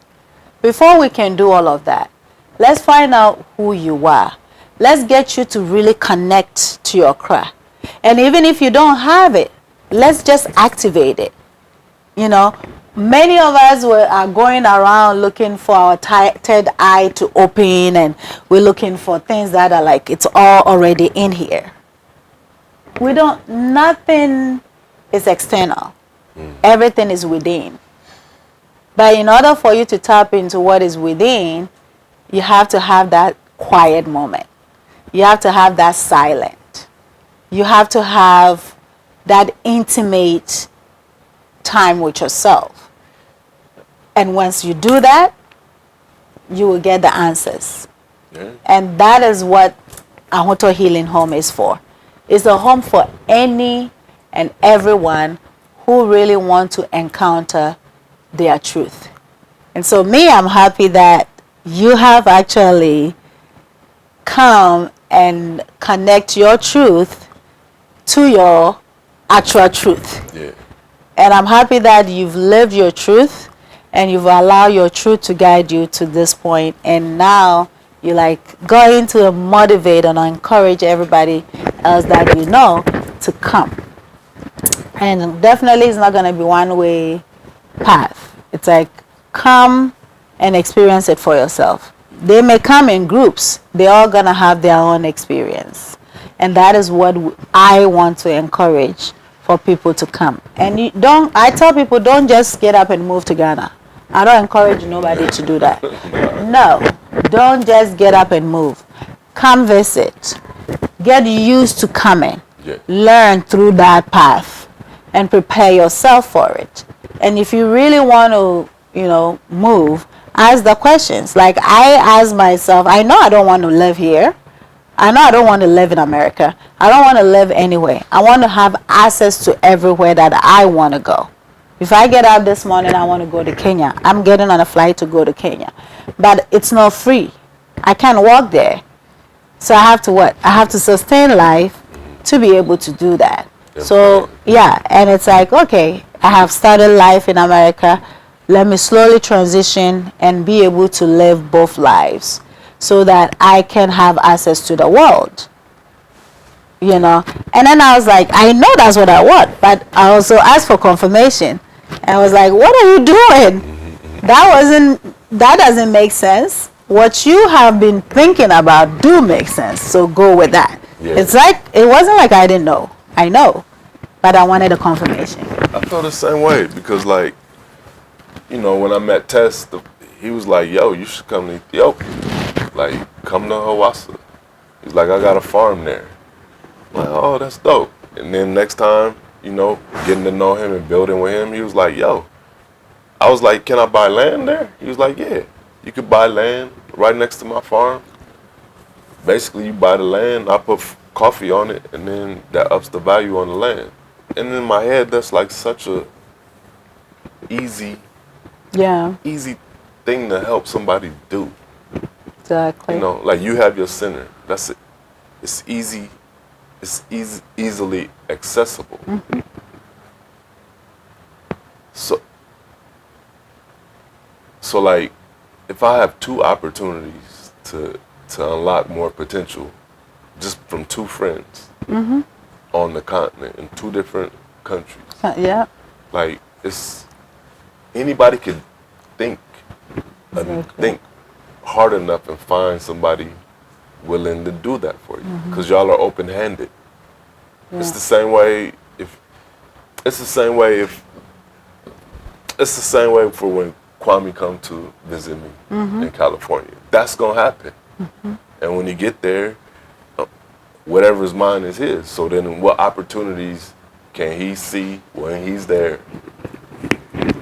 S1: Before we can do all of that, let's find out who you are. Let's get you to really connect to your craft. And even if you don't have it, let's just activate it. You know, many of us are going around looking for our third eye to open, and we're looking for things that are like, it's all already in here. Nothing is external. Everything is within. But in order for you to tap into what is within, you have to have that quiet moment. You have to have that silent. You have to have that intimate time with yourself. And once you do that, you will get the answers. Yeah. And that is what Fawohodze Healing Home is for. It's a home for any and everyone who really want to encounter their truth. And so me, I'm happy that you have actually come and connect your truth to your actual truth.
S2: Yeah.
S1: And I'm happy that you've lived your truth and you've allowed your truth to guide you to this point, and now you're like going to motivate and encourage everybody else that you know to come. And definitely it's not going to be one way path. It's like come and experience it for yourself. They may come in groups. They're all going to have their own experience. And that is what I want to encourage for people to come. And I tell people, don't just get up and move to Ghana. I don't encourage nobody to do that. No, don't just get up and move. Come visit. Get used to coming.
S2: Yeah.
S1: Learn through that path and prepare yourself for it. And if you really want to, move, ask the questions. Like I ask myself, I know I don't want to live here. I know I don't want to live in America. I don't want to live anywhere. I want to have access to everywhere that I want to go. If I get up this morning, I want to go to Kenya. I'm getting on a flight to go to Kenya. But it's not free. I can't walk there. So I have to what? I have to sustain life to be able to do that. So, yeah, and it's like, okay, I have started life in America. Let me slowly transition and be able to live both lives so that I can have access to the world. And then I was like, I know that's what I want, but I also asked for confirmation. And I was like, what are you doing? That doesn't make sense. What you have been thinking about do make sense, so go with that. Yeah. It's like, it wasn't like I didn't know. I know, but I wanted a confirmation.
S2: I feel the same way because, like, when I met Tess, he was like, yo, you should come to Ethiopia. Like, come to Hawassa. He's like, I got a farm there. I'm like, oh, that's dope. And then next time, getting to know him and building with him, he was like, yo. I was like, can I buy land there? He was like, yeah. You could buy land right next to my farm. Basically, you buy the land, I put coffee on it, and then that ups the value on the land. And in my head, that's like such a easy thing to help somebody do.
S1: Exactly.
S2: Like you have your center. That's it. It's easy. It's easily accessible.
S1: Mm-hmm.
S2: So like, if I have two opportunities to unlock more potential, just from two friends on the continent in two different countries.
S1: Yeah.
S2: Like anybody could think hard enough and find somebody willing to do that for you because y'all are open-handed. Yeah. It's the same way for when Kwame come to visit me in California. That's gonna happen. And when you get there, whatever's mine is his. So then what opportunities can he see when he's there?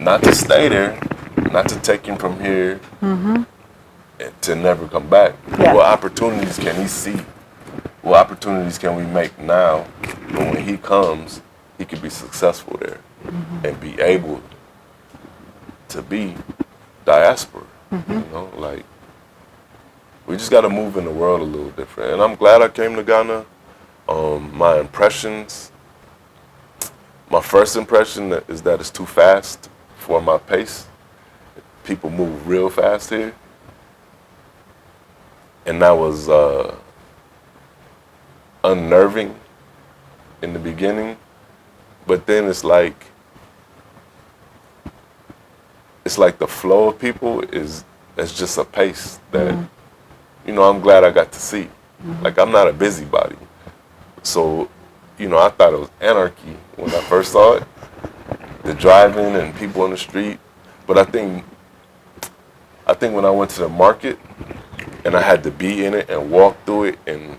S2: Not to stay there, not to take him from here and to never come back. Yeah. What opportunities can he see? What opportunities can we make now? And when he comes, he could be successful there and be able to be diaspora. Like, we just got to move in the world a little different. And I'm glad I came to Ghana. My impressions, my first impression is that it's too fast for my pace. People move real fast here. And that was unnerving in the beginning. But then it's like the flow of people it's just a pace that, I'm glad I got to see. Like, I'm not a busybody. So, I thought it was anarchy when I first saw it. The driving and people on the street. But I think when I went to the market and I had to be in it and walk through it and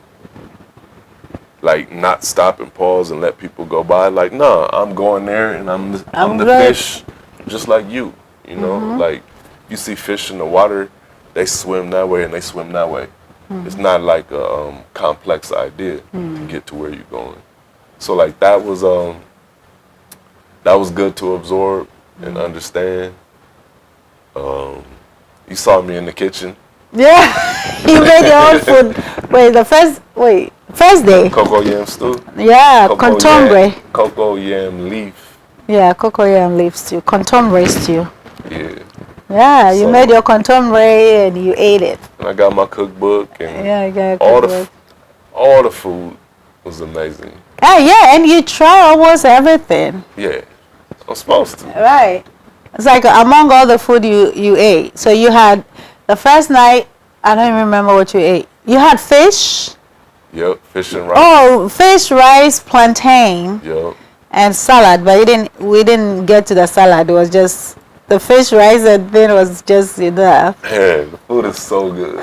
S2: like not stop and pause and let people go by. Like, nah, I'm going there and I'm the fish just like you. Like, you see fish in the water, they swim that way and they swim that way. It's not like a complex idea to get to where you're going. So like that was good to absorb and understand. You saw me in the kitchen.
S1: Yeah, you made your own food. First day.
S2: Cocoa yam stew.
S1: Yeah, contemporary.
S2: Cocoa yam leaf.
S1: Yeah, cocoa yam leaf stew. Contemporary stew.
S2: Yeah.
S1: Yeah, you
S2: So-
S1: made your contemporary and you ate it.
S2: And I got my cookbook and
S1: Yeah, you got a
S2: all
S1: cookbook.
S2: all the food was amazing.
S1: Yeah, and you try almost everything.
S2: Yeah, I'm supposed to.
S1: Right. It's like among all the food you ate. So you had the first night, I don't even remember what you ate. You had fish.
S2: Yep, fish and rice.
S1: Oh, fish, rice, plantain,
S2: Yep.
S1: and salad. But we didn't get to the salad. It was just the fish, rice, and then was just enough.
S2: Man, the food is so good.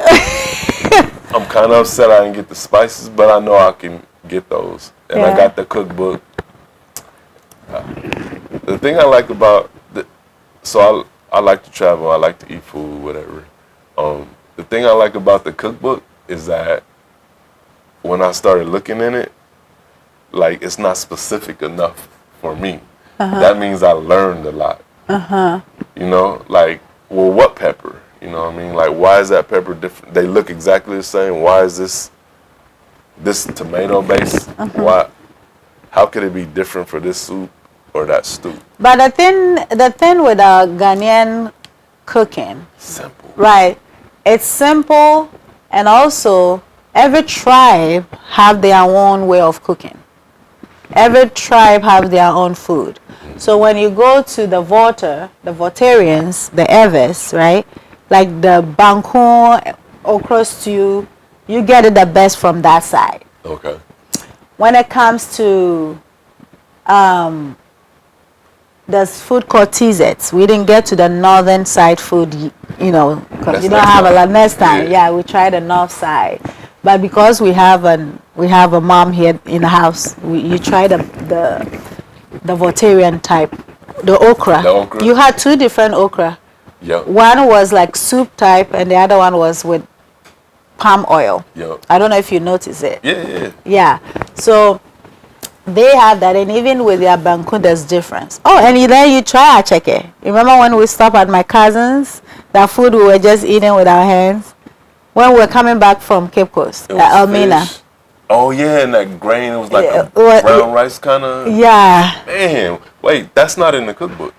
S2: I'm kind of upset I didn't get the spices, but I know I can get those. And I
S1: Yeah.
S2: got the cookbook. The thing I like about I like to travel, I like to eat food, whatever. The thing I like about the cookbook is that when I started looking in it, like it's not specific enough for me. That means I learned a lot. You know, like, well, what pepper? You know what I mean? Like, why is that pepper different? They look exactly the same. Why is this tomato base? Why? How could it be different for this soup or that stew?
S1: But the thing with our Ghanaian cooking,
S2: Simple.
S1: right? It's simple, and also every tribe have their own way of cooking. Every tribe have their own food. So when you go to the Voltarians, the Eves, right? Like the Bankun, okra stew, you get it the best from that side.
S2: Okay.
S1: When it comes to there's food called T-Zets. We didn't get to the northern side food, you know, because
S2: That's
S1: we don't
S2: next
S1: have a
S2: time.
S1: lot. Next time,
S2: Yeah.
S1: yeah, we try the north side, but because we have a mom here in the house, you try the Voltarian type, the okra.
S2: The okra?
S1: You had two different okra.
S2: Yep.
S1: One was like soup type, and the other one was with palm oil.
S2: Yep.
S1: I don't know if you notice it.
S2: Yeah.
S1: Yeah. So they have that, and even with their banku, there's difference. Oh, and then you try acheke. Remember when we stopped at my cousin's, that food we were just eating with our hands? When we were coming back from Cape Coast,
S2: It was
S1: Elmina.
S2: fish. Oh yeah, and that grain, it was like
S1: Yeah,
S2: a brown rice kind of.
S1: Yeah.
S2: Man, wait, that's not in the cookbook.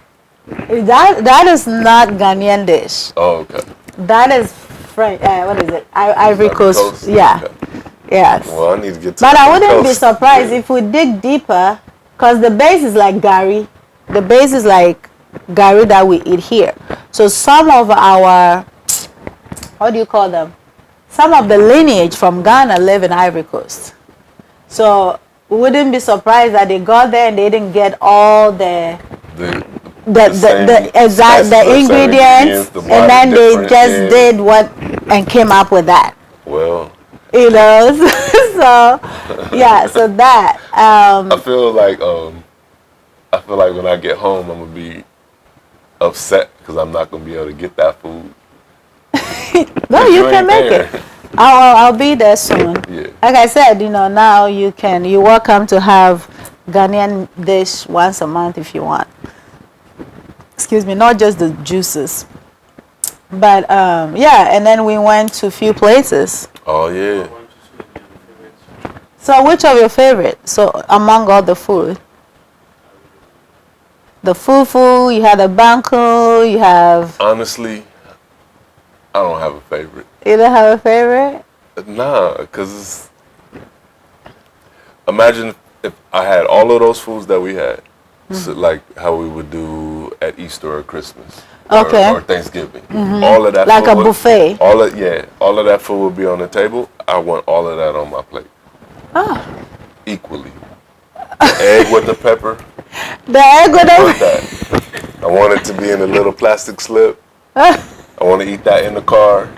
S1: That is not Ghanaian dish.
S2: Oh, okay.
S1: That is French. What is it? Ivory Coast. Yeah.
S2: Okay.
S1: Yes.
S2: Well, I need to get to
S1: But
S2: the
S1: I wouldn't be
S2: coast.
S1: surprised
S2: Yeah.
S1: if we dig deeper, because the base is like gari. The base is like gari that we eat here. So some of our, what do you call them? Some of the lineage from Ghana live in Ivory Coast. So we wouldn't be surprised that they got there and they didn't get all the ingredients,
S2: the
S1: and then they
S2: different,
S1: just
S2: yeah.
S1: did what and came up with that.
S2: Well,
S1: You know, so yeah, so that
S2: I feel like when I get home, I'm gonna be upset because I'm not gonna be able to get that food.
S1: no, you can
S2: ain't
S1: make
S2: there.
S1: it. I'll be there soon.
S2: Yeah.
S1: Like I said, you know, now you're welcome to have Ghanaian dish once a month if you want. Excuse me, not just the juices. But yeah, and then we went to a few places.
S2: Oh yeah.
S1: So which of your favorite? So among all the food? The fufu, you had a banku, you have...
S2: Honestly, I don't have a favorite.
S1: You don't have a favorite?
S2: Nah, because imagine if I had all of those foods that we had, so like how we would do at Easter or Christmas,
S1: Okay.
S2: or Thanksgiving. All of that
S1: Like
S2: food
S1: a buffet.
S2: All of that food would be on the table. I want all of that on my plate. Equally. The egg with the pepper.
S1: The egg with
S2: I want
S1: the...
S2: that. I want it to be in a little plastic slip. I want to eat that in the car.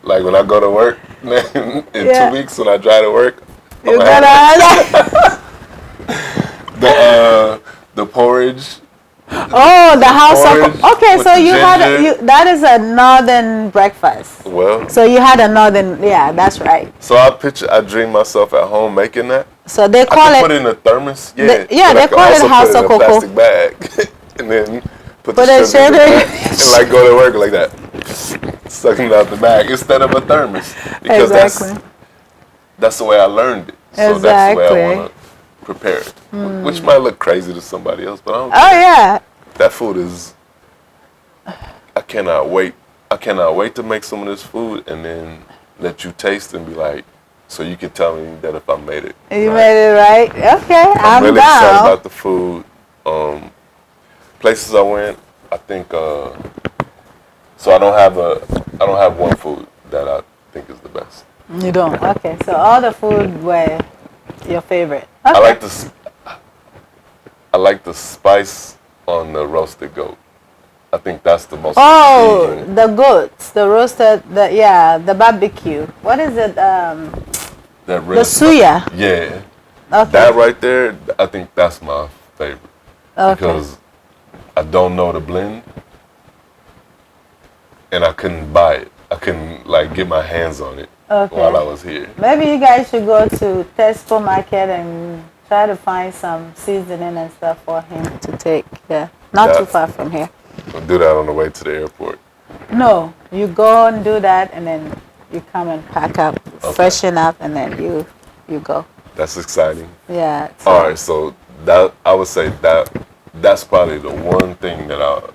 S2: Like when I go to work, in
S1: Yeah.
S2: 2 weeks when I drive to work, I'm
S1: You
S2: gonna have
S1: gotta...
S2: the porridge.
S1: Oh, the house
S2: porridge
S1: of... Okay,
S2: with
S1: so
S2: the
S1: you had...
S2: ginger.
S1: that is a northern breakfast.
S2: Well,
S1: So you had a northern... Yeah, that's right.
S2: so I dream myself at home making that.
S1: So they
S2: I
S1: call
S2: can put
S1: it...
S2: it in a thermos. Yeah,
S1: The- yeah,
S2: but
S1: they
S2: I can
S1: call it
S2: also
S1: house
S2: put
S1: of
S2: it in a
S1: cocoa.
S2: plastic bag, and then put
S1: Put
S2: the
S1: the
S2: sugar in
S1: sugar.
S2: it and like go to work like that, sucking it out the bag instead of a thermos, because
S1: Exactly.
S2: that's the way I learned it. So that's the way
S1: Exactly.
S2: I want to prepare it, which might look crazy to somebody else, but I don't.
S1: Oh, yeah.
S2: That food is. cannot wait. I cannot wait to make some of this food and then let you taste and be like, so you can tell me that if I made it.
S1: You
S2: right.
S1: made it right. Okay,
S2: I'm really excited
S1: down.
S2: about the food. Places I went, I think. So I don't have one food that I think is the best.
S1: You don't. Okay, so all the food were your favorite. Okay.
S2: I like the spice on the roasted goat. I think that's the most intriguing.
S1: The goats, the roasted, the barbecue. What is it?
S2: The
S1: suya.
S2: Yeah.
S1: Okay.
S2: That right there, I think that's my favorite.
S1: Okay.
S2: Because I don't know the blend, and I couldn't buy it. I couldn't like get my hands on it while I was here.
S1: Maybe you guys should go to Tesco Market and try to find some seasoning and stuff for him to take. Yeah, not too far from here.
S2: We'll do that on the way to the airport.
S1: No, you go and do that, and then you come and pack up, freshen up, and then you go.
S2: That's exciting.
S1: Yeah.
S2: All right, so that I would say that's probably the one thing that I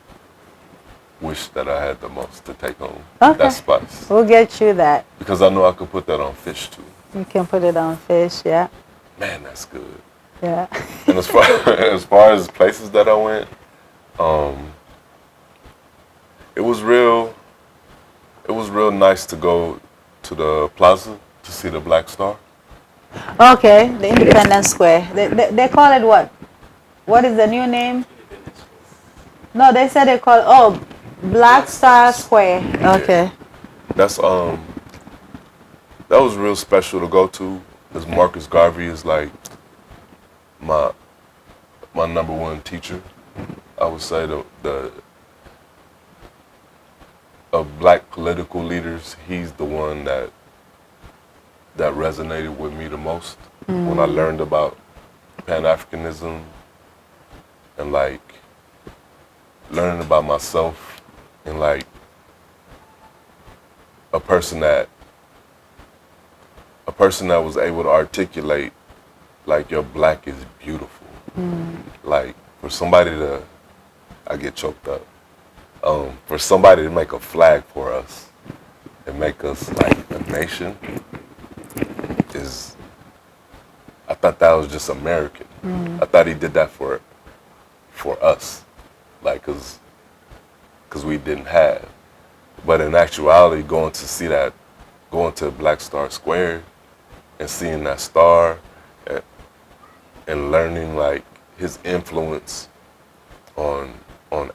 S2: wish that I had the most to take home.
S1: Okay.
S2: That spice.
S1: We'll get you that.
S2: Because I know I could put that on fish too.
S1: You can put it on fish, yeah.
S2: Man, that's good.
S1: Yeah.
S2: And as far as places that I went, it was real nice to go to the plaza to see the Black Star.
S1: Okay, the Independence Square. They call it what? What is the new name? No, they said they call Black Star Square. Okay.
S2: That's that was real special to go to, because Marcus Garvey is like my number one teacher. I would say the of black political leaders, he's the one that resonated with me the most when I learned about Pan-Africanism and like learning about myself and like a person that was able to articulate like your black is beautiful. Like for somebody to, I get choked up. For somebody to make a flag for us and make us like a nation is, I thought that was just American. I thought he did that for us, like cause we didn't have. But in actuality, going to Black Star Square and seeing that star and learning like his influence on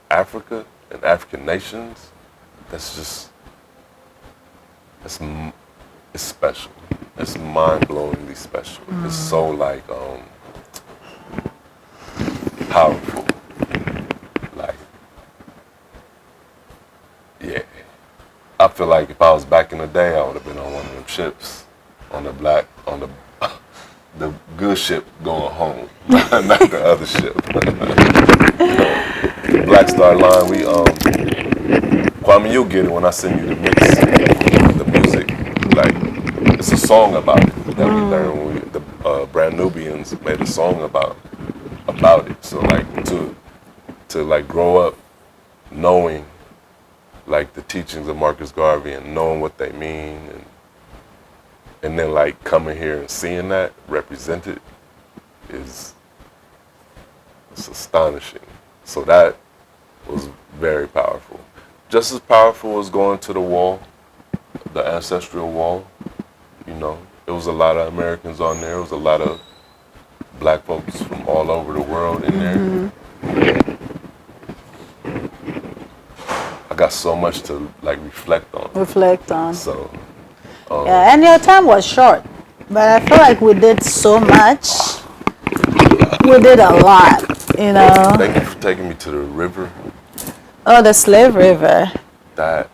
S2: Africa and African nations, it's special. It's mind-blowingly special. It's so like powerful. Like, yeah. I feel like if I was back in the day, I would have been on one of them ships, on the good ship going home, not the other ship. The Black Star Line, Kwame, you'll get it when I send you the mix, the music. Like, it's a song about it that we learned when the Brand Nubians made a song about it. So like to like grow up knowing like the teachings of Marcus Garvey and knowing what they mean and then like coming here and seeing that represented it's astonishing. So that was very powerful. Just as powerful as going to the wall, the ancestral wall. You know, there was a lot of Americans on there. There was a lot of black folks from all over the world in there. I got so much to like reflect on. So,
S1: yeah, and your time was short, but I feel like we did so much. We did a lot, you know.
S2: Thank you for taking me to the river.
S1: Oh, the Slave River.
S2: That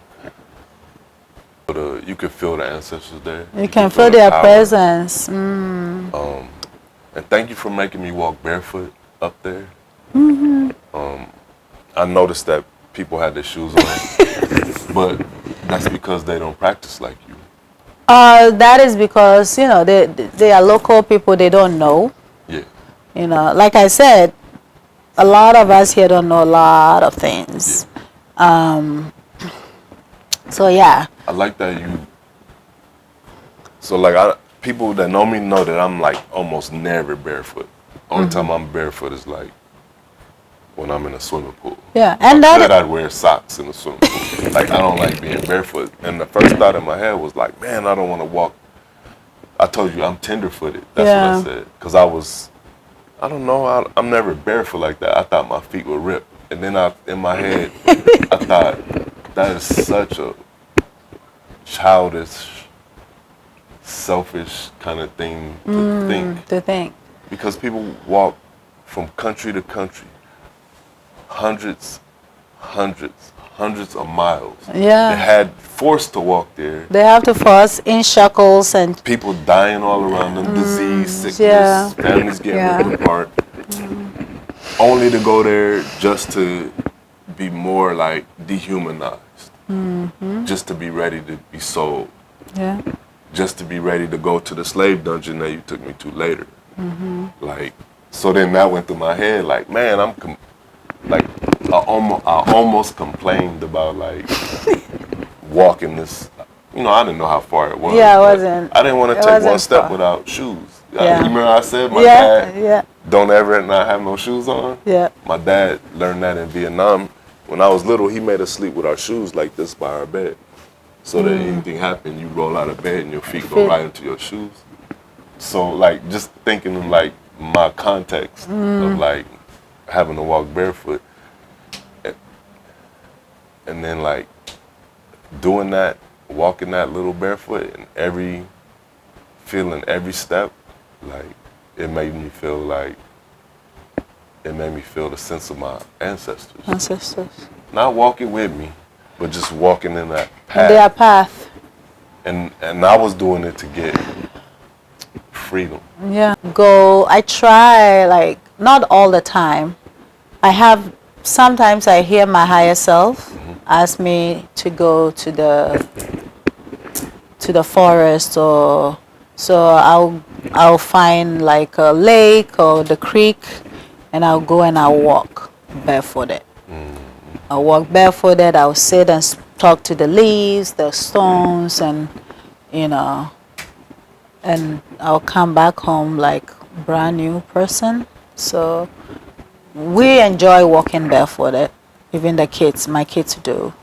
S2: you could feel the ancestors there.
S1: You can feel their presence.
S2: And thank you for making me walk barefoot up there. I noticed that people had their shoes on, but that's because they don't practice like you.
S1: That is because, you know, they are local people, they don't know.
S2: Yeah.
S1: You know, like I said, a lot of us here don't know a lot of things. So yeah.
S2: I like that you. So like people that know me know that I'm like almost never barefoot. Only time I'm barefoot is like when I'm in a swimming pool.
S1: Yeah,
S2: If
S1: and
S2: I
S1: that
S2: could, I'd wear socks in the swimming pool. Like I don't like being barefoot. And the first thought in my head was like, man, I don't want to walk. I told you I'm tenderfooted. That's what I said. Because I don't know, I'm never barefoot like that. I thought my feet would rip. And then in my head, I thought that is such a childish, selfish kind of thing to think.
S1: To think.
S2: Because people walk from country to country, hundreds of miles.
S1: Yeah.
S2: They had forced to walk there.
S1: They have to force in shackles and
S2: People dying all around them, disease, sickness,
S1: yeah.
S2: families getting ripped apart. Only to go there just to be more like dehumanized. Just to be ready to be sold.
S1: Yeah.
S2: Just to be ready to go to the slave dungeon that you took me to later. Like, so then that went through my head, like, man, I almost complained about like walking this. You know, I didn't know how far it was.
S1: Yeah, it wasn't.
S2: I didn't want to
S1: It
S2: take one
S1: wasn't
S2: step
S1: far.
S2: without shoes.
S1: Yeah.
S2: You remember I said my
S1: Yeah,
S2: dad
S1: yeah,
S2: don't ever not have no shoes on?
S1: yeah.
S2: My dad learned that in Vietnam. When I was little, he made us sleep with our shoes like this by our bed. So that anything happened, you roll out of bed and your feet go right into your shoes. So like just thinking in like my context of like having to walk barefoot and then like doing that, walking that little barefoot and feeling every step, like it made me feel the sense of my ancestors.
S1: Ancestors.
S2: Not walking with me, but just walking in that path.
S1: Their path.
S2: And I was doing it to get freedom.
S1: Yeah. I try, like, not all the time. Sometimes I hear my higher self ask me to go to the forest, or so I'll find like a lake or the creek, and I'll go and I'll walk barefooted. I'll walk barefooted. I'll sit and talk to the leaves, the stones, and and I'll come back home like brand new person. So we enjoy walking barefooted. Even my kids do.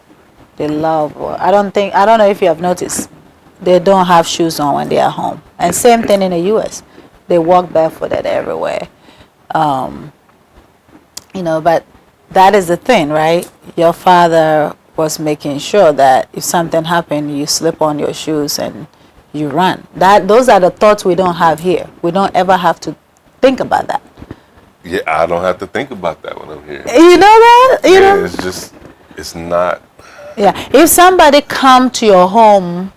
S1: They love. I don't know if you have noticed, they don't have shoes on when they are home. And same thing in the U.S. They walk barefooted everywhere. But that is the thing, right? Your father was making sure that if something happened, you slip on your shoes and you run. Those are the thoughts we don't have here. We don't ever have to think about that.
S2: Yeah, I don't have to think about that when I'm here.
S1: You know that? You know?
S2: It's not.
S1: Yeah, if somebody come to your home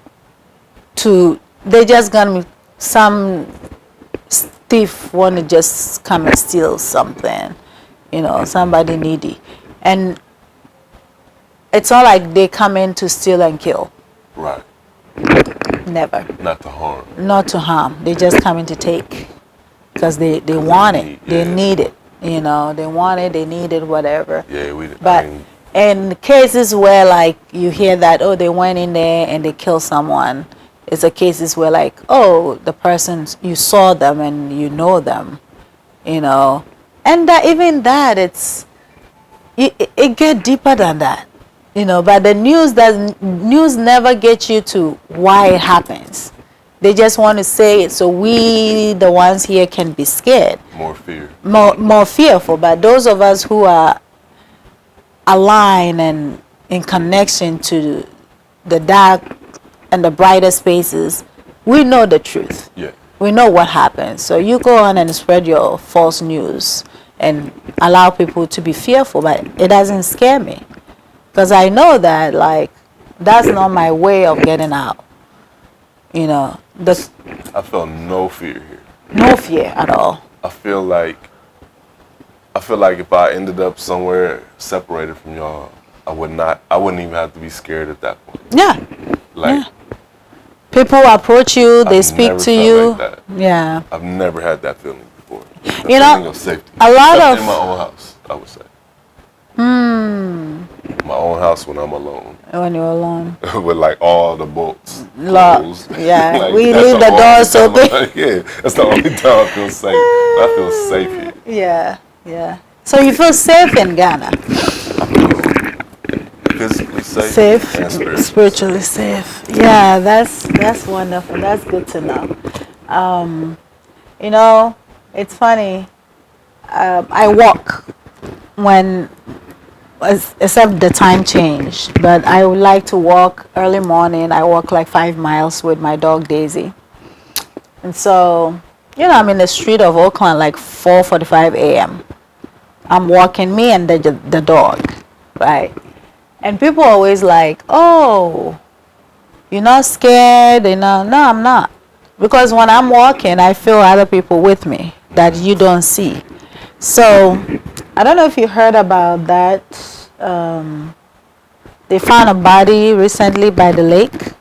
S1: they just gonna, some thief want to just come and steal something, somebody needy. And it's not like they come in to steal and kill.
S2: Right.
S1: Never.
S2: Not to harm.
S1: Not to harm. They just come in to take. Because they want it. They need it. They want it, they need it, whatever.
S2: Yeah,
S1: But in cases where like you hear that, oh, they went in there and they killed someone, it's a cases where like, oh, the person, you saw them and you know them, and even that, it get deeper than that, but the news never gets you to why it happens. They just want to say it so we, the ones here, can be scared.
S2: More fear.
S1: More fearful. But those of us who are aligned and in connection to the dark and the brighter spaces, we know the truth.
S2: Yeah.
S1: We know what happens. So you go on and spread your false news and allow people to be fearful, but it doesn't scare me. Because I know that, like, that's not my way of getting out.
S2: I felt no fear here.
S1: No fear at all.
S2: I feel like if I ended up somewhere separated from y'all, I wouldn't even have to be scared at that point.
S1: Yeah.
S2: Like,
S1: people approach you, they
S2: I've
S1: speak
S2: never
S1: to
S2: felt
S1: you.
S2: like that.
S1: Yeah.
S2: I've never had that feeling before.
S1: You know,
S2: of safety.
S1: a lot
S2: Except
S1: of
S2: in my own house, I would say. My own house when I'm alone.
S1: When you're alone.
S2: With like all the bolts
S1: Lock.
S2: closed.
S1: Yeah.
S2: Like,
S1: We
S2: that's
S1: leave the doors open.
S2: Yeah, that's the only time I feel safe. I feel safe here.
S1: Yeah. Yeah. So you feel safe in Ghana?
S2: Physically safe,
S1: Safe,
S2: and
S1: spiritually safe. Yeah, that's wonderful. That's good to know. You know, it's funny. I walk when, except the time change, but I would like to walk early morning. I walk like 5 miles with my dog Daisy. And so, I'm in the street of Oakland like 4:45 a.m. I'm walking, me and the dog, right? And people always like, oh, you're not scared? No, I'm not. Because when I'm walking, I feel other people with me that you don't see. So, I don't know if you heard about that. They found a body recently by the lake.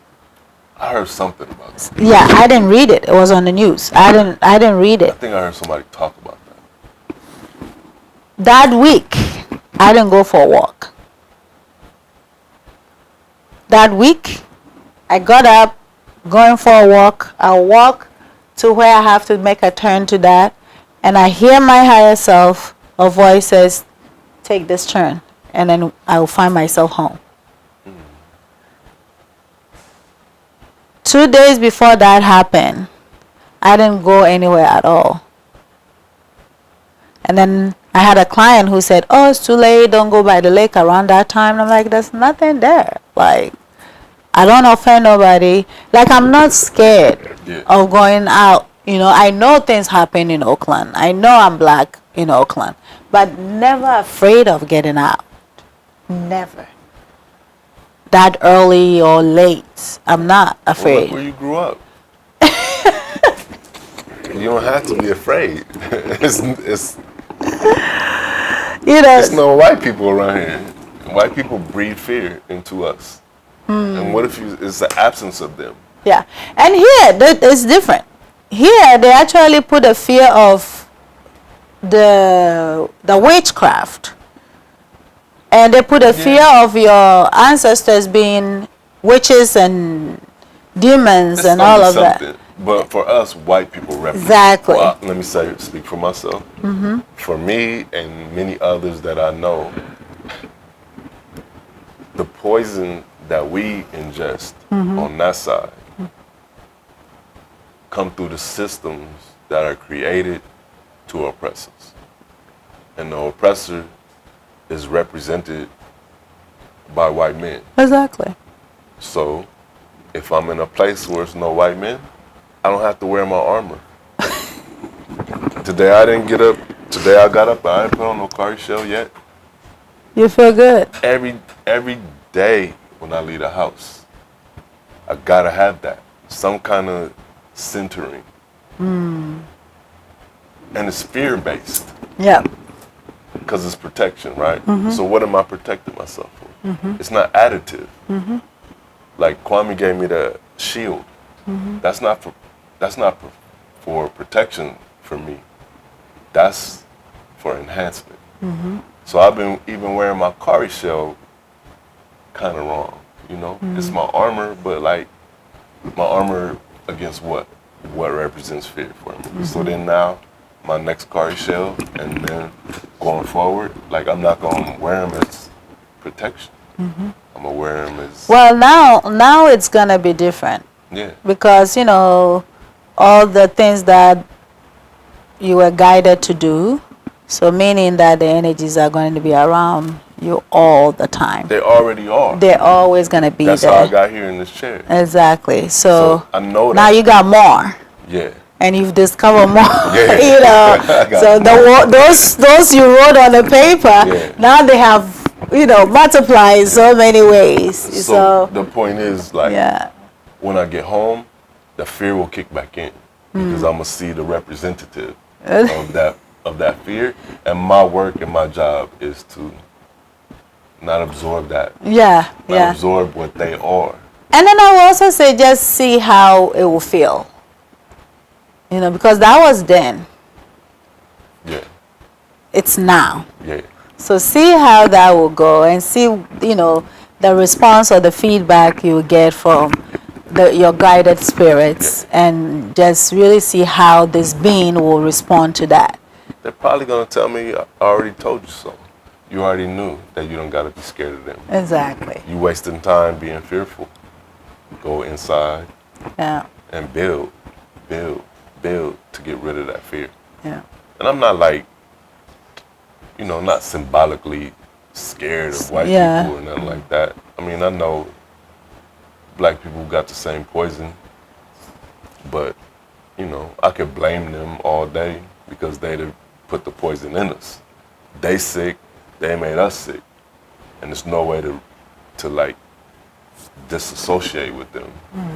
S2: I heard something about that.
S1: Yeah, I didn't read it. It was on the news. I didn't read
S2: I
S1: it.
S2: think I heard somebody talk about that.
S1: That week, I didn't go for a walk. That week, I got up, going for a walk. I walk to where I have to make a turn to that, and I hear my higher self, a voice says, take this turn, and then I will find myself home. 2 days before that happened, I didn't go anywhere at all. And then I had a client who said, oh, it's too late, don't go by the lake around that time. And I'm like, there's nothing there. Like, I don't offend nobody. Like, I'm not scared of going out. I know things happen in Oakland. I know I'm black in Oakland. But never afraid of getting out. Never. That early or late, I'm not afraid.
S2: Well, look where you grew up. You don't have to be afraid. It's no white people around here. White people breed fear into us. And what if it's the absence of them?
S1: Yeah. And here, it's different. Here, they actually put a fear of the witchcraft. And they put a fear of your ancestors being witches and demons and all of that.
S2: But for us, white people represent.
S1: Exactly.
S2: Well, let me speak for myself. For me and many others that I know, the poison that we ingest on that side come through the systems that are created to oppress us. And the oppressor is represented by white men.
S1: Exactly.
S2: So if I'm in a place where there's no white men, I don't have to wear my armor. Today I didn't get up. Today I got up, I ain't put on no car shell yet.
S1: You feel good?
S2: Every day when I leave the house, I gotta have that. Some kind of centering. And it's fear-based.
S1: Yeah.
S2: Because it's protection, right? So what am I protecting myself for? It's not additive. Like Kwame gave me the shield. That's not for protection for me. That's for enhancement. So I've been even wearing my Kari shell kind of wrong, It's my armor, but like my armor against what? What represents fear for me. So then now my next Kari shell, and then going forward, like I'm not gonna wear them as protection. I'm gonna wear them as.
S1: Well, now it's gonna be different.
S2: Yeah.
S1: Because all the things that you were guided to do, so meaning that the energies are going to be around you all the time.
S2: They already are.
S1: They're always gonna be there.
S2: That's how I got here in this chair.
S1: Exactly. So
S2: I know that.
S1: Now you got more.
S2: Yeah.
S1: And you've discovered more.
S2: Yeah.
S1: So those you wrote on the paper, now they have multiplied in so many ways. So
S2: the point is, like, when I get home, the fear will kick back in because I'm gonna see the representative of that fear, and my work and my job is to not absorb that. Absorb what they are.
S1: And then I will also say, just see how it will feel. Because that was then.
S2: Yeah.
S1: It's now.
S2: Yeah.
S1: So see how that will go, and see, the response or the feedback you get from your guided spirits, and just really see how this being will respond to that.
S2: They're probably going to tell me, I already told you so. You already knew that you don't got to be scared of them.
S1: Exactly.
S2: You wasting time being fearful. Go inside and build to get rid of that fear.
S1: Yeah.
S2: And I'm not like, not symbolically scared of white people or nothing like that. I mean, I know black people got the same poison, but, I could blame them all day because they put the poison in us. They sick, they made us sick. And there's no way to like disassociate with them,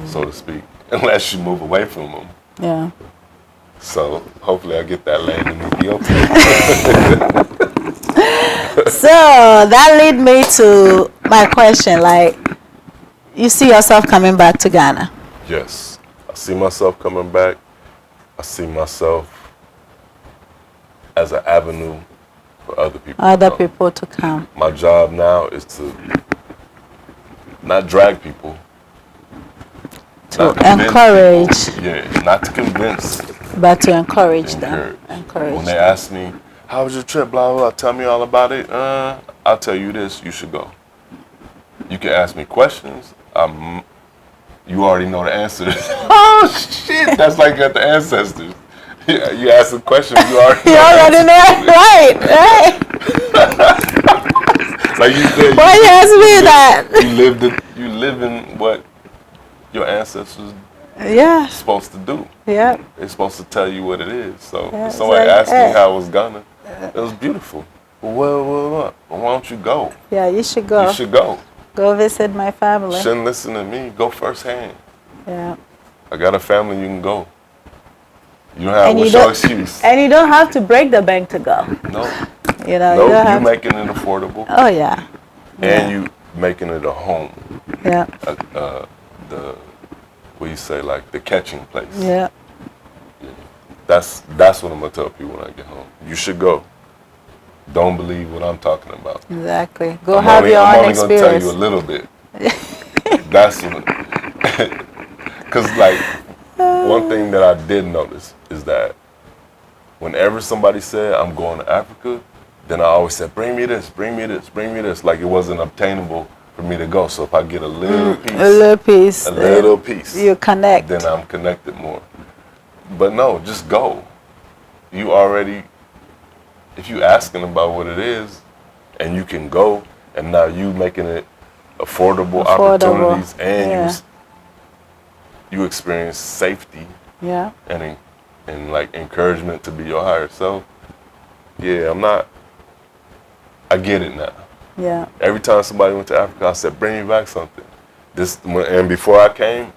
S2: so to speak, unless you move away from them.
S1: Yeah.
S2: So hopefully I get that land in Ethiopia.
S1: So that lead me to my question, like, you see yourself coming back to Ghana?
S2: Yes, I see myself coming back. I see myself as an avenue for other people
S1: to come.
S2: My job now is to not drag people,
S1: to encourage
S2: people. Yeah, not to convince,
S1: but to encourage them.
S2: When they ask me, how was your trip, blah, blah, blah, tell me all about it, I'll tell you this, you should go. You can ask me questions, you already know the answers. Oh, shit, that's like at the ancestors. Yeah, you ask a question, you already know.
S1: Right.
S2: Like you said,
S1: why you ask me that?
S2: You live in what your ancestors supposed to do.
S1: Yeah.
S2: They're supposed to tell you what it is. So if somebody asked me how it was Ghana, it was beautiful. Well, why don't you go?
S1: Yeah, you should go.
S2: You should go.
S1: Go visit my family.
S2: Shouldn't listen to me. Go firsthand.
S1: Yeah. I
S2: got a family, you can go. You don't have what's your excuse.
S1: And you don't have to break the bank to go.
S2: No.
S1: You're
S2: making it affordable.
S1: Oh, yeah.
S2: And you making it a home.
S1: Yeah.
S2: What you say, like the catching place.
S1: Yeah.
S2: That's what I'm gonna tell people when I get home. You should go. Don't believe what I'm talking about.
S1: Exactly. Go have your own experience. I'm only gonna tell
S2: you a little bit. That's because like one thing that I did notice is that whenever somebody said I'm going to Africa, then I always said, bring me this, bring me this, bring me this. Like it wasn't obtainable for me to go. So if I get a little piece,
S1: you connect.
S2: Then I'm connected more. But no, just go. You already, if you asking about what it is, and you can go, and now you making it affordable. Opportunities, and you experience safety.
S1: Yeah.
S2: And like encouragement to be your higher self. Yeah, I get it now.
S1: Yeah.
S2: Every time somebody went to Africa, I said, bring me back something. And before I came,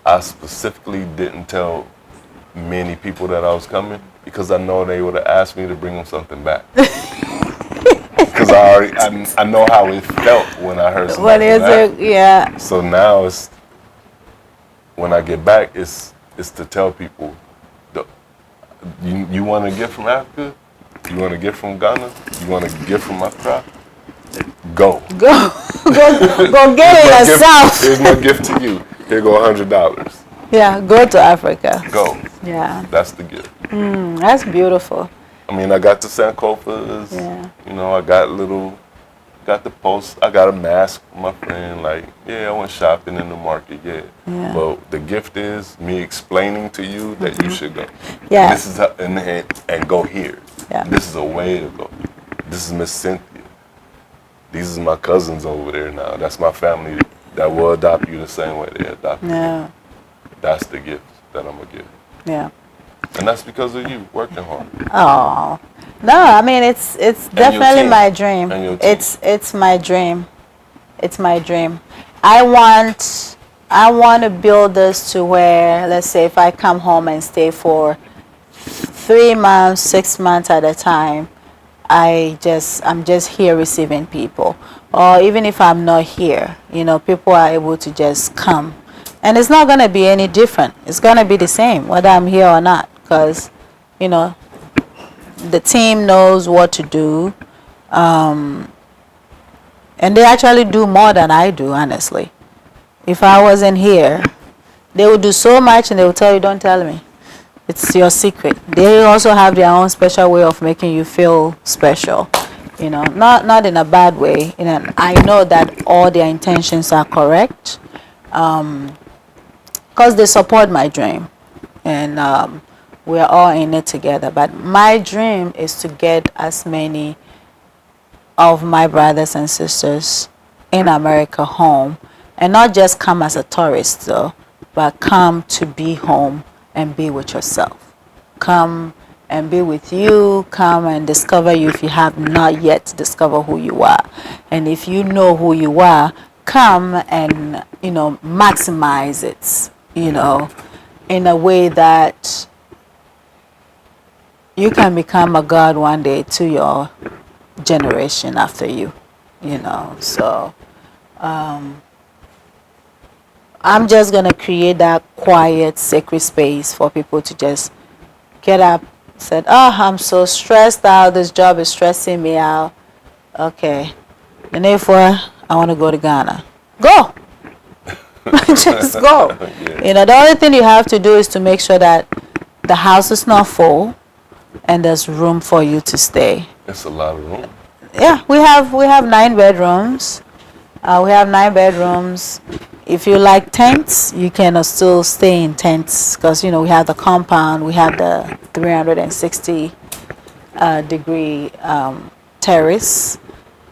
S2: I specifically didn't tell many people that I was coming because I know they would have asked me to bring them something back. Because I know how it felt when I heard somebody
S1: yeah.
S2: So now when I get back, it's to tell people, you want to get from Africa? You want to get from Ghana? You want to get from Accra? Go
S1: get it yourself.
S2: Here's my gift to you. Here go $100.
S1: Yeah, go to Africa.
S2: Go.
S1: Yeah.
S2: That's the gift.
S1: That's beautiful.
S2: I mean, I got the Sankofas. Yeah. I got the post. I got a mask for my friend. Like, I went shopping in the market. Yeah. But the gift is me explaining to you that you should go.
S1: Yeah.
S2: This is and go here.
S1: Yeah.
S2: This is a way to go. This is Miss Cynthia. These are my cousins over there now. That's my family that will adopt you the same way they adopt you. That's the gift that I'm going to give.
S1: Yeah.
S2: And that's because of you working hard.
S1: Oh. No, I mean it's definitely my dream. It's my dream. It's my dream. I want to build this to where, let's say, if I come home and stay for 3 months, 6 months at a time, I'm just here receiving people. Or even if I'm not here, people are able to just come. And it's not going to be any different. It's going to be the same whether I'm here or not, because, the team knows what to do. And they actually do more than I do, honestly. If I wasn't here, they would do so much and they would tell you, don't tell me. It's your secret. They also have their own special way of making you feel special. Not in a bad way. I know that all their intentions are correct, because they support my dream, and we're all in it together. But my dream is to get as many of my brothers and sisters in America home, and not just come as a tourist though, but come to be home and be with yourself. Come and be with you. Come and discover you if you have not yet discovered who you are. And if you know who you are, come and, maximize it, in a way that you can become a God one day to your generation after you, So I'm just going to create that quiet, sacred space for people to just get up, said, oh, I'm so stressed out. This job is stressing me out. Okay. And therefore, I want to go to Ghana. Go. Just go.
S2: Yeah.
S1: The only thing you have to do is to make sure that the house is not full and there's room for you to stay.
S2: It's a lot of room.
S1: Yeah, we have 9 bedrooms. We have 9 bedrooms. If you like tents, you can still stay in tents because, we have the compound. We have the 360 degree terrace,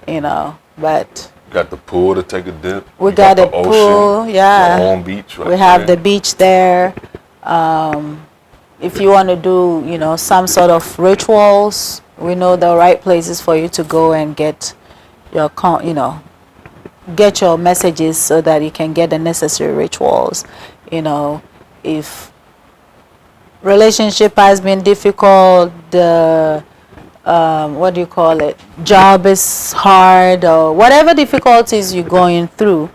S1: but
S2: Got the pool to take a dip.
S1: we
S2: You
S1: got a
S2: the ocean,
S1: pool, yeah.
S2: your own beach. Right
S1: We have
S2: there.
S1: the beach there. If you want to do, some sort of rituals, we know the right places for you to go and get your, get your messages so that you can get the necessary rituals. If relationship has been difficult, the what do you call it? Job is hard, or whatever difficulties you're going through.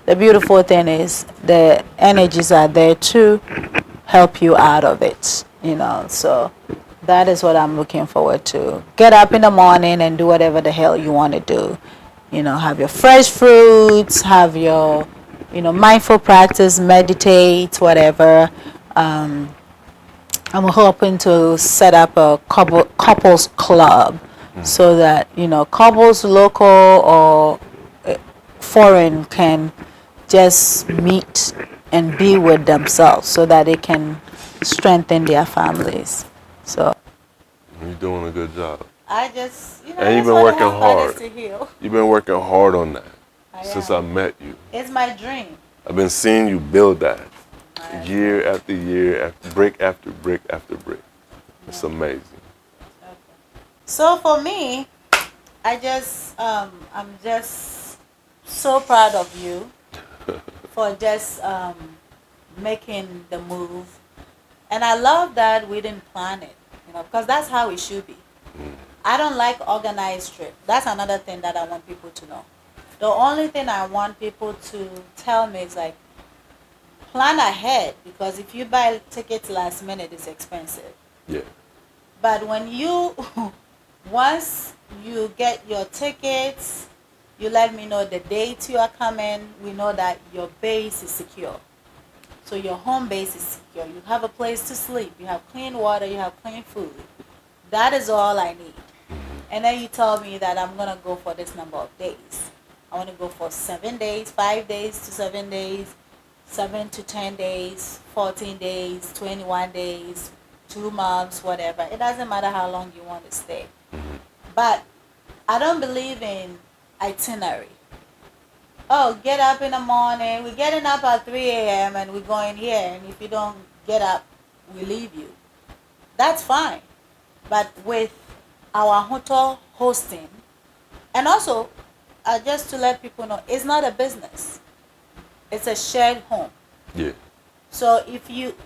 S1: The beautiful thing is the energies are there to help you out of it. So that is what I'm looking forward to. Get up in the morning and do whatever the hell you want to do. Have your fresh fruits, have your, mindful practice, meditate, whatever. I'm hoping to set up a couples club so that, couples local or foreign can just meet and be with themselves so that they can strengthen their families. So
S2: You're doing a good job.
S1: I just,
S2: And you've been working hard. You've been working hard on that since I met you.
S1: It's my dream.
S2: I've been seeing you build that year after year, brick after brick after brick. It's amazing.
S1: Okay. So for me, I'm just so proud of you for just making the move. And I love that we didn't plan it, because that's how it should be. I don't like organized trip. That's another thing that I want people to know. The only thing I want people to tell me is like, plan ahead, because if you buy tickets last minute, it's expensive.
S2: Yeah.
S1: But when once you get your tickets, you let me know the date you are coming, we know that your base is secure. So your home base is secure. You have a place to sleep. You have clean water. You have clean food. That is all I need. And then you tell me that I'm going to go for this number of days. I want to go for 7 days, 5 days to 7 days, 7 to 10 days, 14 days, 21 days, 2 months, whatever. It doesn't matter how long you want to stay. But I don't believe in itinerary. Oh, get up in the morning. We're getting up at 3 a.m. and we're going here. And if you don't get up, we leave you. That's fine. But with our hotel hosting, and also, just to let people know, it's not a business. It's a shared home.
S2: Yeah.
S1: So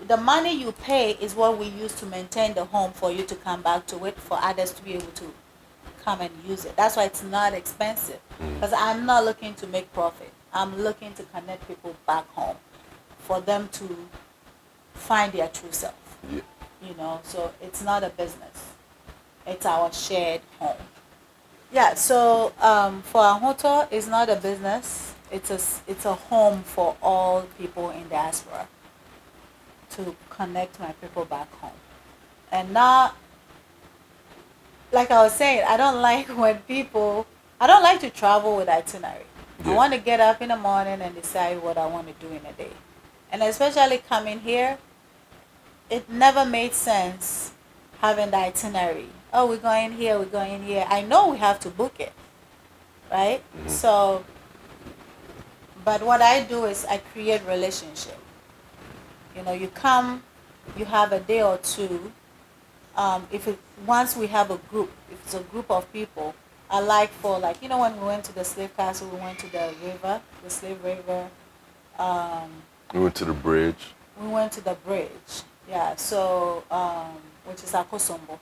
S1: the money you pay is what we use to maintain the home for you to come back to it, for others to be able to come and use it. That's why it's not expensive. Because I'm not looking to make profit. I'm looking to connect people back home for them to find their true self.
S2: Yeah.
S1: So it's not a business. It's our shared home. Yeah, so for Ahoto, it's not a business. It's a home for all people in diaspora to connect my people back home. And not, like I was saying, I don't like when people, I don't like to travel with itinerary. I
S2: Yeah.
S1: want to get up in the morning and decide what I want to do in a day. And especially coming here, it never made sense having the itinerary. Oh, we're going here, we're going here. I know we have to book it, right? So, but what I do is I create relationship. You know, you come, you have a day or two. If it once we have a group, if it's a group of people, I like for, like, you know, when we went to the slave castle, we went to the river, the slave river. Um,
S2: We went to the bridge.
S1: we went to the bridge. Yeah. So which is Akosombo.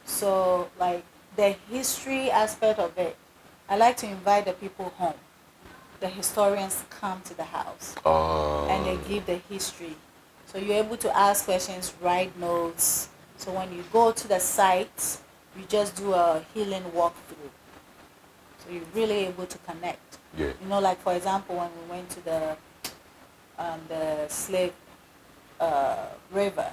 S1: So, like, the history aspect of it, I like to invite the people home. The historians come to the house and they give the history. So you're able to ask questions, write notes. So when you go to the site, you just do a healing walkthrough. So you're really able to connect.
S2: Yeah.
S1: You know, like, for example, when we went to the slave river,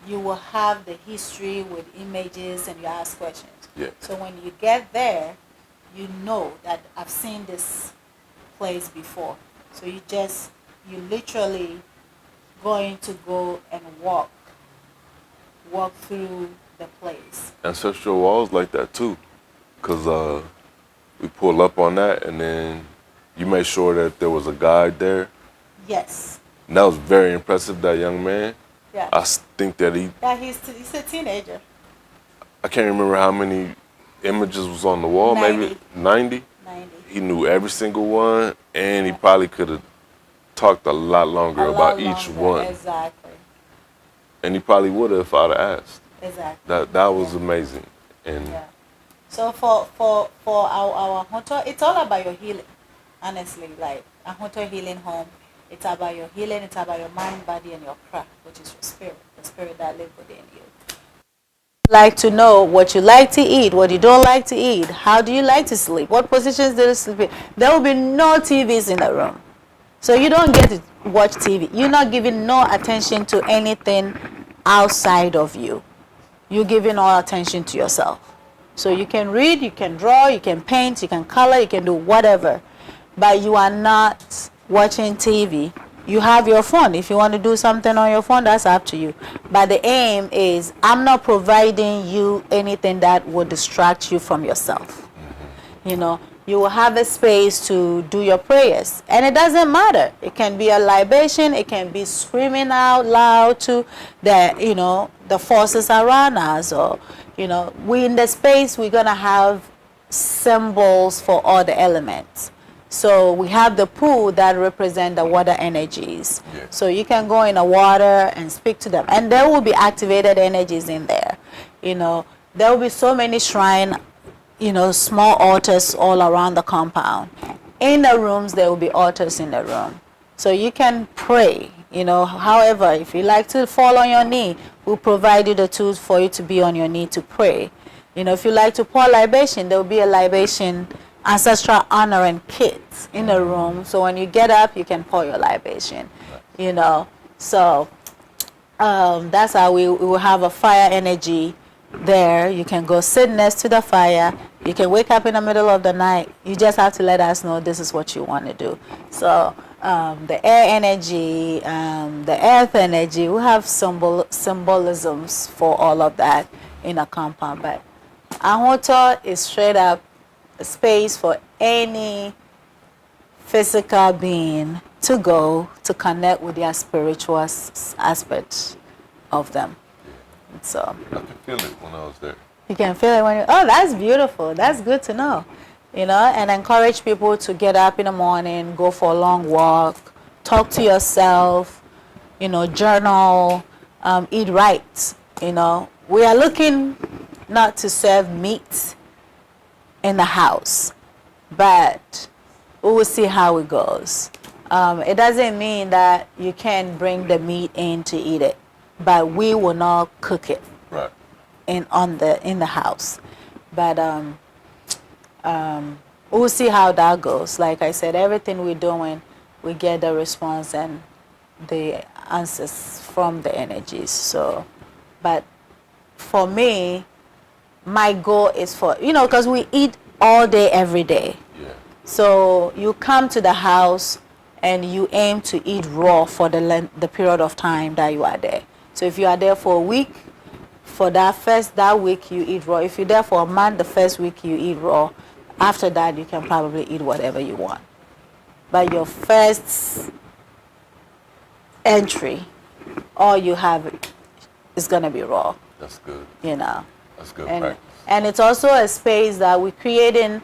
S1: you will have the history with images and you ask questions.
S2: Yeah.
S1: So when you get there, you know that I've seen this place before. So you literally going to go and walk through the place.
S2: Ancestral walls like that too, cause we pull up on that and then you made sure that there was a guide there.
S1: Yes.
S2: And that was very impressive. That young man.
S1: Yeah.
S2: Think that
S1: Yeah, he's a teenager.
S2: I can't remember how many images was on the wall.
S1: 90.
S2: Maybe 90.
S1: 90.
S2: He knew every single one, and he
S1: Yeah.
S2: probably could have talked a lot longer
S1: A
S2: about
S1: lot
S2: each
S1: longer.
S2: one.
S1: Exactly.
S2: And he probably would have if I'd have asked.
S1: Exactly.
S2: That was amazing. And
S1: Yeah. So for our Ahoto, it's all about your healing. Honestly, like Ahoto Healing Home, it's about your healing. It's about your mind, body, and your craft, which is your spirit, the spirit that lives within you. Like to know what you like to eat, what you don't like to eat, how do you like to sleep, what positions do you sleep in. There will be no TVs in the room, so you don't get to watch TV. You're not giving no attention to anything outside of you. You're giving all attention to yourself. So you can read, you can draw, you can paint, you can color, you can do whatever, but you are not watching TV. You have your phone. If you want to do something on your phone, that's up to you. But the aim is, I'm not providing you anything that will distract you from yourself. You know, you will have a space to do your prayers. And it doesn't matter. It can be a libation. It can be screaming out loud to the forces around us. Or, we in the space, we're going to have symbols for all the elements. So we have the pool that represent the water energies.
S2: Yeah.
S1: So you can go in the water and speak to them. And there will be activated energies in there. There will be so many shrines, small altars all around the compound. In the rooms, there will be altars in the room. So you can pray, however, if you like to fall on your knee, we'll provide you the tools for you to be on your knee to pray. If you like to pour libation, there will be a libation ancestral honoring kit in the room. So when you get up, you can pour your libation, So that's how we will have a fire energy there. You can go sit next to the fire. You can wake up in the middle of the night. You just have to let us know this is what you want to do. So the air energy, the earth energy, we have symbolisms for all of that in a compound. But Ahoto is straight up a space for any physical being to go to connect with their spiritual aspect of them. So
S2: I could feel it when I was there.
S1: you can feel it when you, oh, that's beautiful. That's good to know. And encourage people to get up in the morning, go for a long walk, talk to yourself, journal, eat right. We are looking not to serve meat in the house, but we will see how it goes. It doesn't mean that you can't bring the meat in to eat it, but we will not cook it
S2: Right.
S1: in the house. But we'll see how that goes. Like I said, everything we're doing, we get the response and the answers from the energies. So, but for me, my goal is for, because we eat all day, every day.
S2: Yeah.
S1: So you come to the house and you aim to eat raw for the period of time that you are there. So if you are there for a week, for that week you eat raw. If you're there for a month, the first week you eat raw. After that, you can probably eat whatever you want. But your first entry, all you have is going to be raw.
S2: That's good. That's good practice.
S1: And it's also a space that we're creating.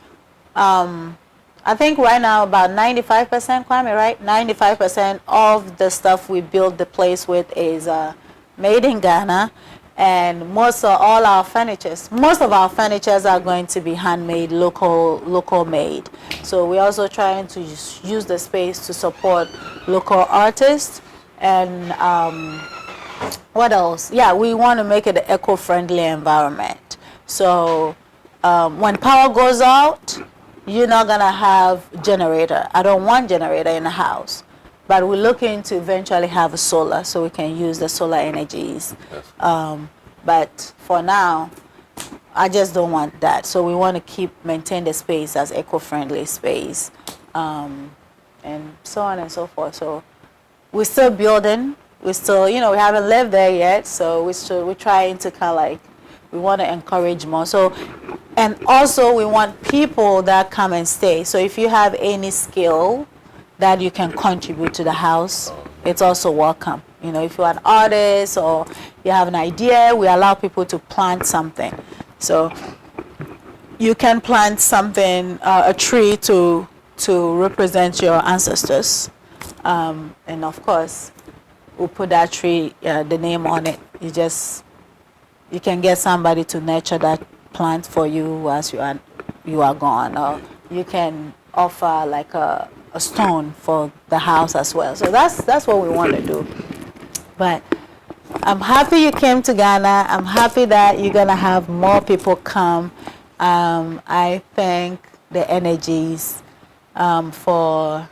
S1: I think right now about 95%, Kwame, right? 95% of the stuff we build the place with is made in Ghana. And most of our furnitures are going to be handmade, local made. So we're also trying to use the space to support local artists. And what else? Yeah, we want to make it an eco-friendly environment. So when power goes out, you're not going to have generator. I don't want generator in the house. But we're looking to eventually have a solar so we can use the solar energies. But for now, I just don't want that. So we want to maintain the space as eco-friendly space, and so on and so forth. So we're still building. We're still, we haven't lived there yet. So we're trying to we want to encourage more. So, and also we want people that come and stay. So if you have any skill that you can contribute to the house, it's also welcome. If you're an artist or you have an idea, we allow people to plant something. So you can plant something, a tree to represent your ancestors. And of course, we'll put that tree, the name on it. You can get somebody to nurture that plant for you as you are gone. Or you can offer like a stone for the house as well. So that's what we want to do. But I'm happy you came to Ghana. I'm happy that you're going to have more people come. I thank the energies for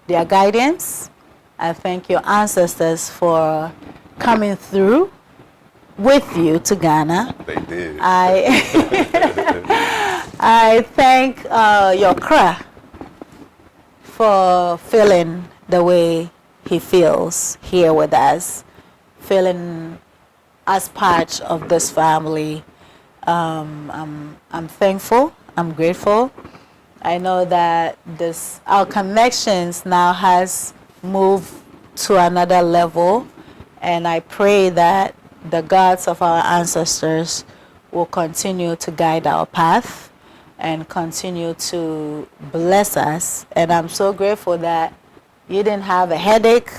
S1: their guidance. I thank your ancestors for coming through with you to Ghana.
S2: They did.
S1: I thank your Kra for feeling the way he feels here with us, feeling as part of this family. I'm thankful. I'm grateful. I know that our connections now has moved to another level, and I pray that the gods of our ancestors will continue to guide our path and continue to bless us. And I'm so grateful that you didn't have a headache,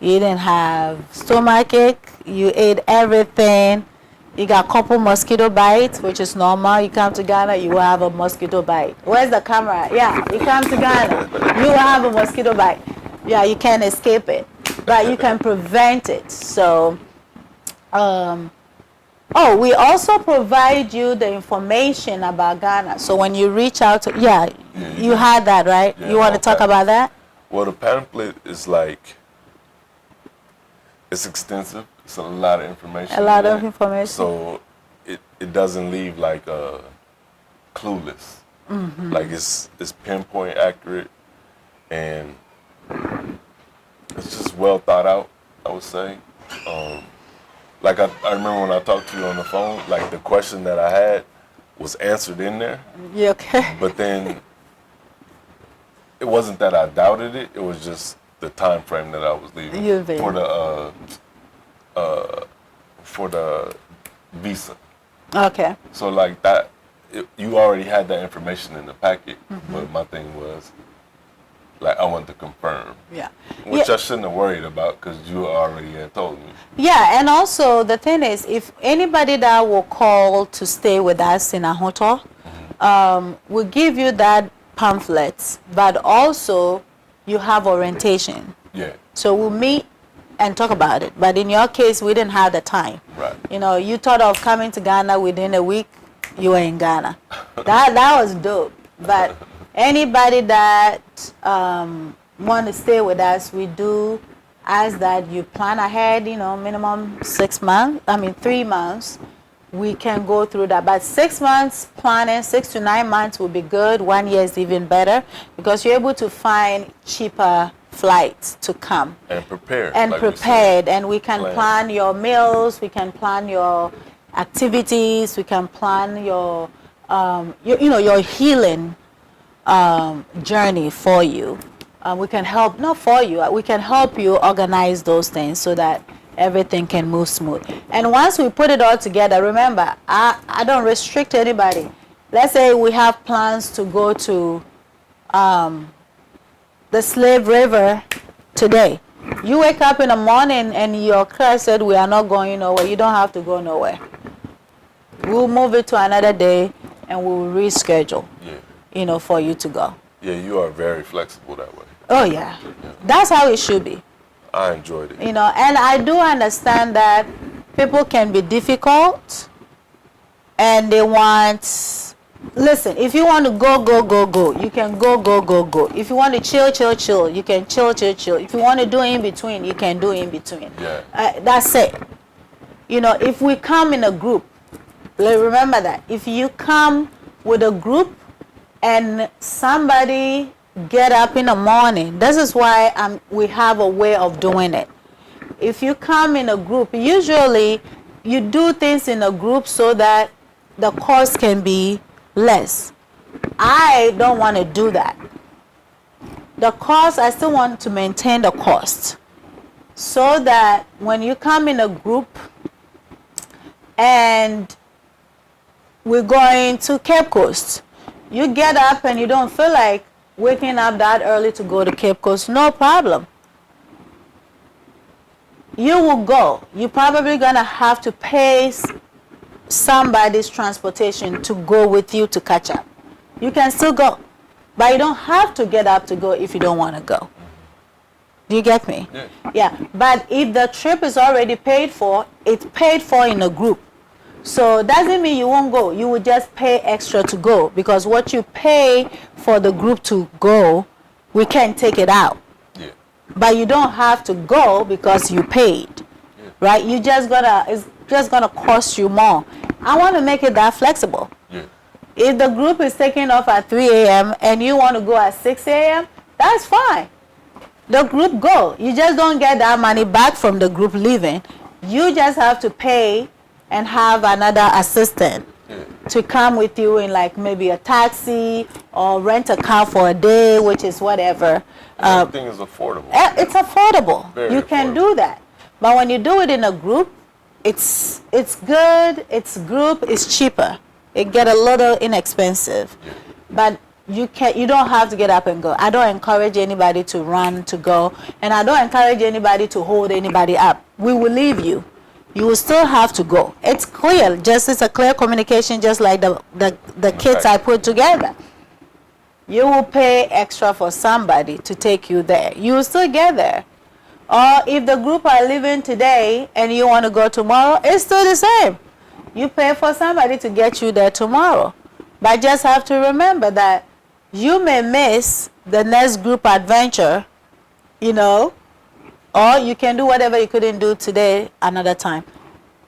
S1: you didn't have stomachache, you ate everything. You got a couple mosquito bites, which is normal. You come to Ghana, you will have a mosquito bite. Where's the camera? Yeah, you come to Ghana, you will have a mosquito bite. Yeah, you can't escape it, but you can prevent it. So, we also provide you the information about Ghana. So when you reach out to, you had that, right?
S2: Yeah,
S1: you want to talk about that?
S2: Well, the pamphlet is it's extensive. It's a lot of information.
S1: A lot of information.
S2: So it doesn't leave clueless. Mm-hmm. It's pinpoint accurate, and it's just well thought out, I would say. I remember when I talked to you on the phone, the question that I had was answered in there.
S1: Yeah, okay.
S2: But then it wasn't that I doubted it. It was just the time frame that I was leaving for the visa.
S1: Okay.
S2: So that, you already had that information in the packet. Mm-hmm. But my thing was, I wanted to confirm.
S1: Yeah.
S2: Which I shouldn't have worried about because you already had told me.
S1: Yeah, and also the thing is, if anybody that will call to stay with us in a hotel, mm-hmm. We'll give you that pamphlet, but also you have orientation.
S2: Yeah.
S1: So we'll meet and talk about it. But in your case, we didn't have the time.
S2: Right.
S1: You thought of coming to Ghana within a week, you were in Ghana. That was dope. But anybody that want to stay with us, we do ask that you plan ahead, minimum 6 months, 3 months. We can go through that. But 6 months planning, 6 to 9 months will be good. 1 year is even better because you're able to find cheaper flights to come.
S2: And prepared.
S1: And prepared. And we can plan your meals, we can plan your activities, we can plan your your healing journey for you. We can help, not for you, we can help you organize those things so that everything can move smooth. And once we put it all together, remember, I don't restrict anybody. Let's say we have plans to go to the Slave River today. You wake up in the morning and your car said we are not going nowhere. You don't have to go nowhere. We'll move it to another day and we'll reschedule, for you to go.
S2: Yeah, you are very flexible that way.
S1: Oh, yeah. That's how it should be.
S2: I enjoyed it.
S1: And I do understand that people can be difficult and they want, listen, if you want to go, you can go. If you want to chill, you can chill. If you want to do in between, you can do in between.
S2: Yeah.
S1: That's it. If we come in a group, remember that. If you come with a group and somebody get up in the morning, this is why we have a way of doing it. If you come in a group, usually you do things in a group so that the cost can be less. I don't want to do that. The cost, I still want to maintain the cost so that when you come in a group and we're going to Cape Coast, you get up and you don't feel like waking up that early to go to Cape Coast, no problem. You will go. You're probably going to have to pay somebody's transportation to go with you to catch up. You can still go, but you don't have to get up to go if you don't want to go. Do you get me? Yeah. But if the trip is already paid for, it's paid for in a group. So doesn't mean you won't go. You will just pay extra to go because what you pay for the group to go, we can't take it out. Yeah. But you don't have to go because you paid, right? It's just gonna cost you more. I want to make it that flexible. Yeah. If the group is taking off at 3 a.m. and you want to go at 6 a.m., that's fine. The group go. You just don't get that money back from the group leaving. You just have to pay and have another assistant to come with you in like maybe a taxi or rent a car for a day, which is whatever.
S2: Everything is affordable.
S1: It's affordable.
S2: Very
S1: you can
S2: affordable.
S1: do that. But when you do it in a group, it's good, it's group, it's cheaper. It get a little inexpensive. Yeah. But you don't have to get up and go. I don't encourage anybody to run to go, and I don't encourage anybody to hold anybody up. We will leave you. You will still have to go. It's clear. It's a clear communication, just like the kits I put together. You will pay extra for somebody to take you there. You will still get there. Or if the group are leaving today and you want to go tomorrow, it's still the same. You pay for somebody to get you there tomorrow. But just have to remember that you may miss the next group adventure, or you can do whatever you couldn't do today another time.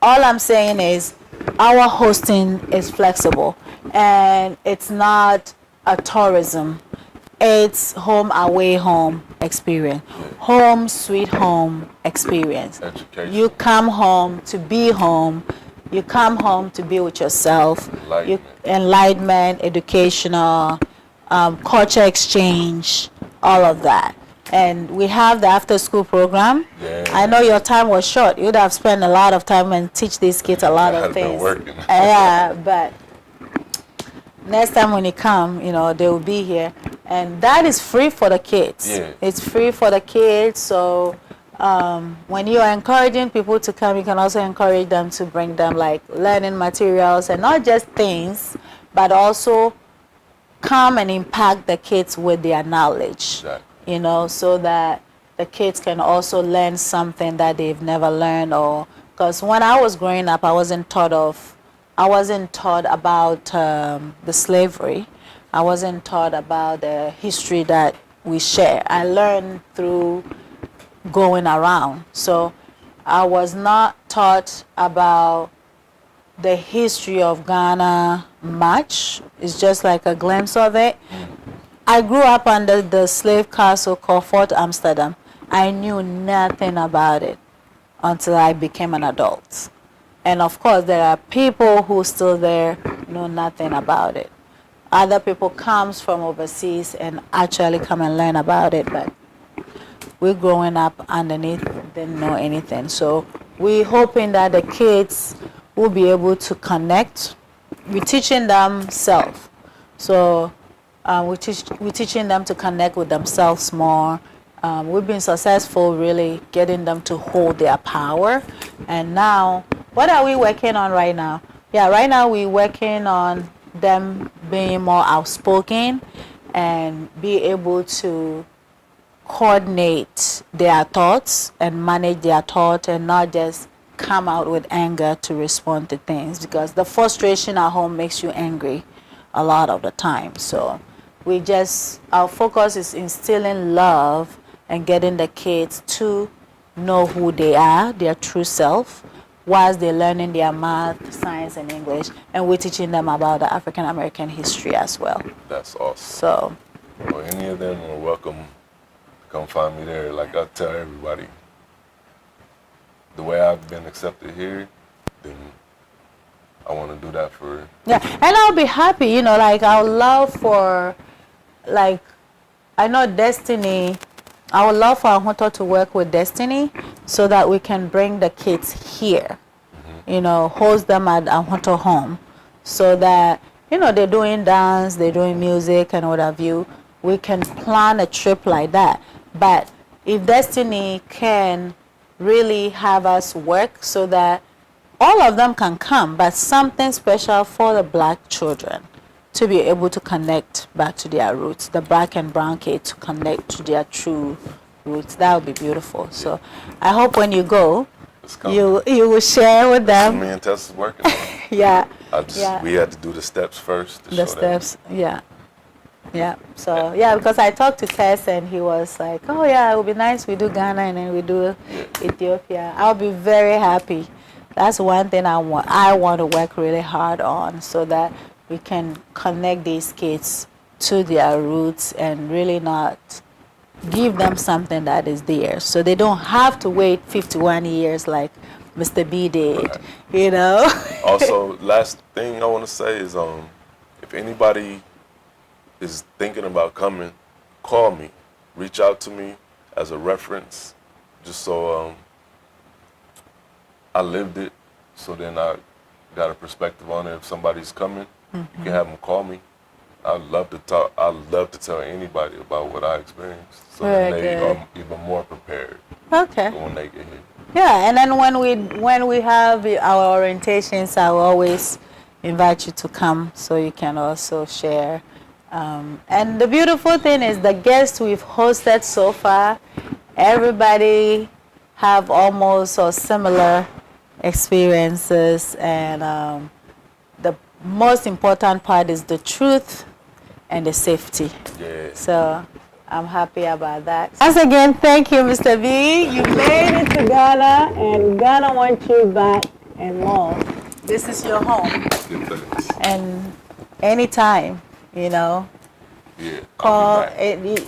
S1: All I'm saying is our hosting is flexible and it's not a tourism. It's home away home experience. Home sweet home experience.
S2: Education.
S1: You come home to be home. You come home to be with yourself. Enlightenment, educational, culture exchange, all of that. And we have the after school program. Yeah. I know your time was short. You'd have spent a lot of time and teach these kids a lot of things.
S2: Working.
S1: Yeah, but next time when you come, they will be here. And that is free for the kids. Yeah. It's free for the kids. So when you are encouraging people to come, you can also encourage them to bring them like learning materials and not just things, but also come and impact the kids with their knowledge. Exactly. So that the kids can also learn something that they've never learned. Or because when I was growing up, I wasn't taught of I wasn't taught about the slavery. I wasn't taught about the history that we share. I learned through going around. So I was not taught about the history of Ghana much. It's just like a glimpse of it. I grew up under the slave castle called Fort Amsterdam. I knew nothing about it until I became an adult. And of course, there are people who still there know nothing about it. Other people comes from overseas and actually come and learn about it, but we're growing up underneath, didn't know anything. So we're hoping that the kids will be able to connect. We're teaching them self. So we're teaching them to connect with themselves more. We've been successful really getting them to hold their power. And now, what are we working on right now? Yeah, right now we're working on them being more outspoken and be able to coordinate their thoughts and manage their thoughts and not just come out with anger to respond to things, because the frustration at home makes you angry a lot of the time. So our focus is instilling love and getting the kids to know who they are, their true self, whilst they're learning their math, science, and English, and we're teaching them about the African American history as well.
S2: That's awesome.
S1: So,
S2: well, any of them are welcome to come find me there. Like I tell everybody, the way I've been accepted here, then I want to do that for.
S1: Yeah, and I'll be happy, you know, like I would love for, like, I know Destiny, I would love for Ahunto to work with Destiny so that we can bring the kids here, you know, host them at Ahunto home so that, you know, they're doing dance, they're doing music and what have you. We can plan a trip like that. But if Destiny can really have us work so that all of them can come, but something special for the black children to be able to connect back to their roots, the black and brown kids to connect to their true roots. That would be beautiful. So I hope when you go, you will share with them.
S2: Me and Tess is working on it.
S1: Yeah.
S2: We had to do the steps first.
S1: The steps, yeah. Yeah. So yeah, because I talked to Tess and he was like, "Oh yeah, it would be nice we do Ghana and then we do Ethiopia." I'll be very happy. That's one thing I want to work really hard on so that we can connect these kids to their roots and really not give them something that is theirs, so they don't have to wait 51 years like Mr. B did, right. You know.
S2: Also, last thing I want to say is, if anybody is thinking about coming, call me, reach out to me as a reference, just so I lived it, so then I got a perspective on it. If somebody's coming, you can have them call me. I'd love to talk. I'd love to tell anybody about what I experienced, so that they are even more prepared.
S1: Okay.
S2: When they get here.
S1: Yeah, and then when we have our orientations, I will always invite you to come so you can also share. And the beautiful thing is the guests we've hosted so far, everybody have almost or similar experiences, and the most important part is the truth and the safety.
S2: Yeah.
S1: So I'm happy about that. Once again, thank you, Mr. B. You made it to Ghana, and Ghana wants you back and more. This is your home. And anytime, you know.
S2: Yeah.
S1: Call.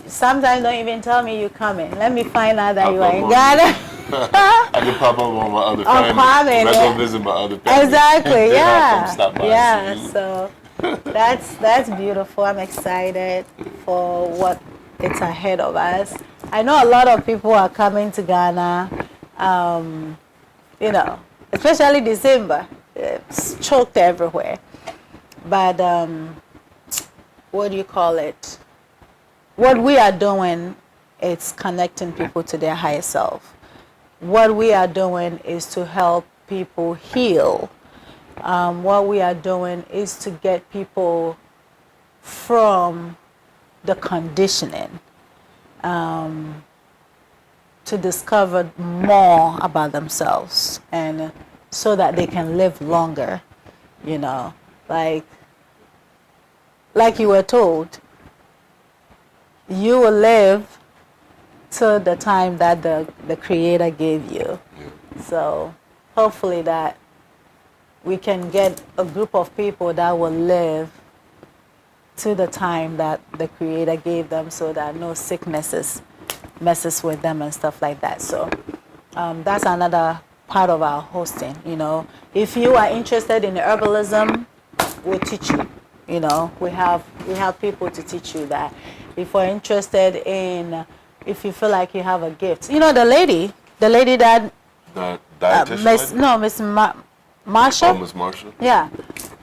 S1: Sometimes don't even tell me you're coming. Let me find out that you are in Ghana.
S2: I can pop up on my other family. Go visit my other family.
S1: Exactly. Yeah.
S2: Stop by
S1: yeah. So that's beautiful. I'm excited for what it's ahead of us. I know a lot of people are coming to Ghana. You know, especially December. It's choked everywhere. But what do you call it? What we are doing is connecting people to their higher self. What we are doing is to help people heal. What we are doing is to get people from the conditioning to discover more about themselves, and so that they can live longer you know, like you were told, you will live till the time that the Creator gave you.
S2: Yeah.
S1: So hopefully that we can get a group of people that will live to the time that the Creator gave them, so that no sicknesses messes with them and stuff like that. So that's another part of our hosting. You know, if you are interested in herbalism, we'll teach you. You know, we have people to teach you that. If you're interested in, if you feel like you have a gift, you know, the lady that
S2: The dietitian
S1: Miss Marsha.
S2: Oh, Miss Marsha?
S1: Yeah.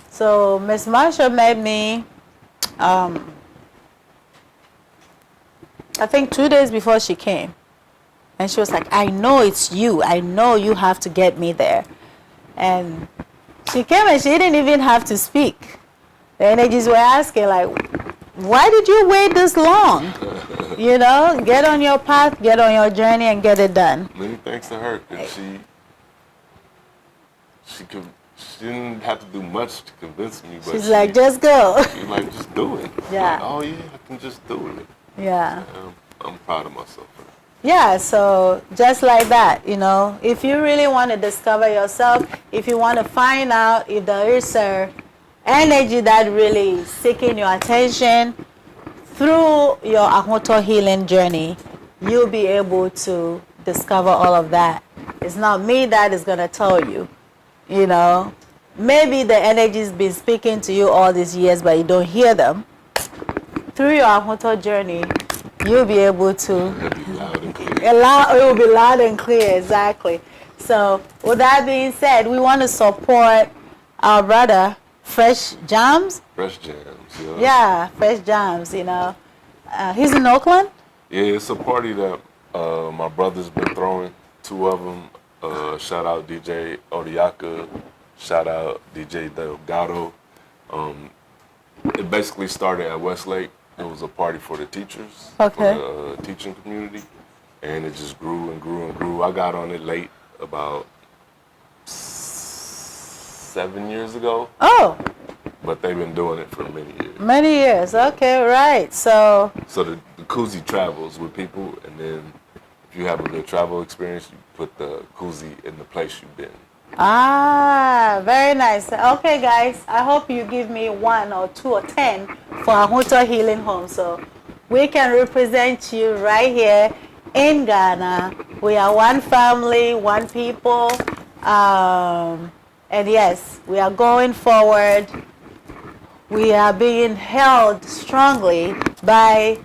S1: So Miss Marsha met me, I think 2 days before she came, and she was like, "I know it's you. I know you have to get me there." And she came and she didn't even have to speak. The energies were asking like, "Why did you wait this long? You know, get on your path, get on your journey, and get it done."
S2: Many thanks to her, 'cause she didn't have to do much to convince me, but
S1: She's like, "Just go."
S2: she's like, just do it.
S1: Yeah.
S2: Like, oh yeah, I can just do it.
S1: Yeah.
S2: I'm proud of myself for that.
S1: Yeah, so just like that, you know, if you really want to discover yourself, if you want to find out if there is a energy that really is seeking your attention through your Ahoto healing journey, you'll be able to discover all of that. It's not me that is going to tell you, you know. Maybe the energy's been speaking to you all these years, but you don't hear them. Through your Ahoto journey, you'll be able to
S2: It'll be loud and clear.
S1: it will be loud and clear, exactly. So with that being said, we want to support our brother Fresh Jams.
S2: Fresh jams, yeah.
S1: Yeah, Fresh Jams, you know. He's in Oakland.
S2: Yeah, it's a party that my brother's been throwing. 2 of them. Shout out DJ Odiaka. Shout out DJ Delgado. It basically started at Westlake. It was a party for the teachers,
S1: Okay.
S2: for the teaching community, and it just grew and grew and grew. I got on it late, about 7 years ago,
S1: Oh,
S2: but they've been doing it for many years.
S1: many years. Okay, right. So,
S2: So the koozie travels with people, and then if you have a good travel experience, you put the koozie in the place you've been.
S1: very nice. Okay, guys, I hope you give me 1 or 2 or 10 for Ahoto Healing Home, so we can represent you right here in Ghana. We are one family, one people, and yes, we are going forward. We are being held strongly by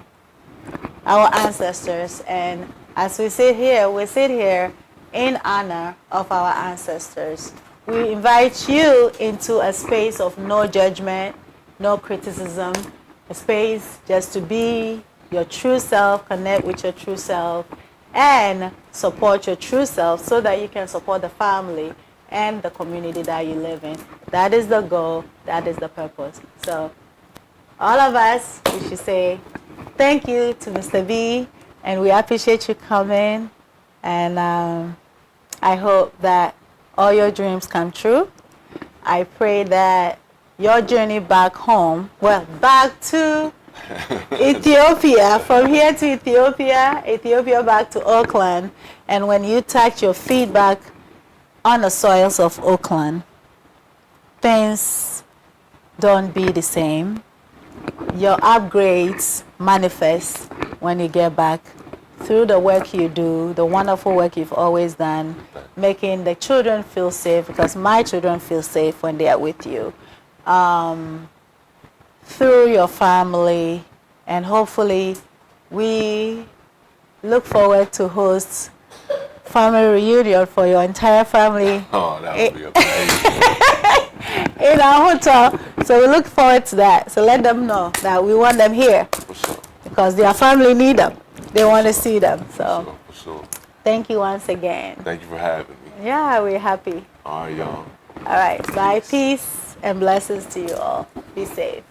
S1: our ancestors, and as we sit here in honor of our ancestors. We invite you into a space of no judgment, no criticism, a space just to be your true self, connect with your true self, and support your true self so that you can support the family and the community that you live in. That is the goal, that is the purpose. So all of us, we should say thank you to Mr. B, and we appreciate you coming, and I hope that all your dreams come true. I pray that your journey back home, well, back to Ethiopia, from here to Ethiopia back to Oakland, and when you touch your feet back on the soils of Oakland, things don't be the same. Your upgrades manifest when you get back through the work you do, the wonderful work you've always done, making the children feel safe, because my children feel safe when they are with you, through your family, and hopefully we look forward to host family reunion for your entire family.
S2: Oh, that would be amazing.
S1: In our hotel. So we look forward to that. So let them know that we want them here,
S2: For sure.
S1: because their family need them. They want to see them. So
S2: For sure.
S1: thank you once again.
S2: Thank you for having me.
S1: Yeah, we're happy.
S2: All right, y'all.
S1: All right. Bye. Peace and blessings to you all. Be safe.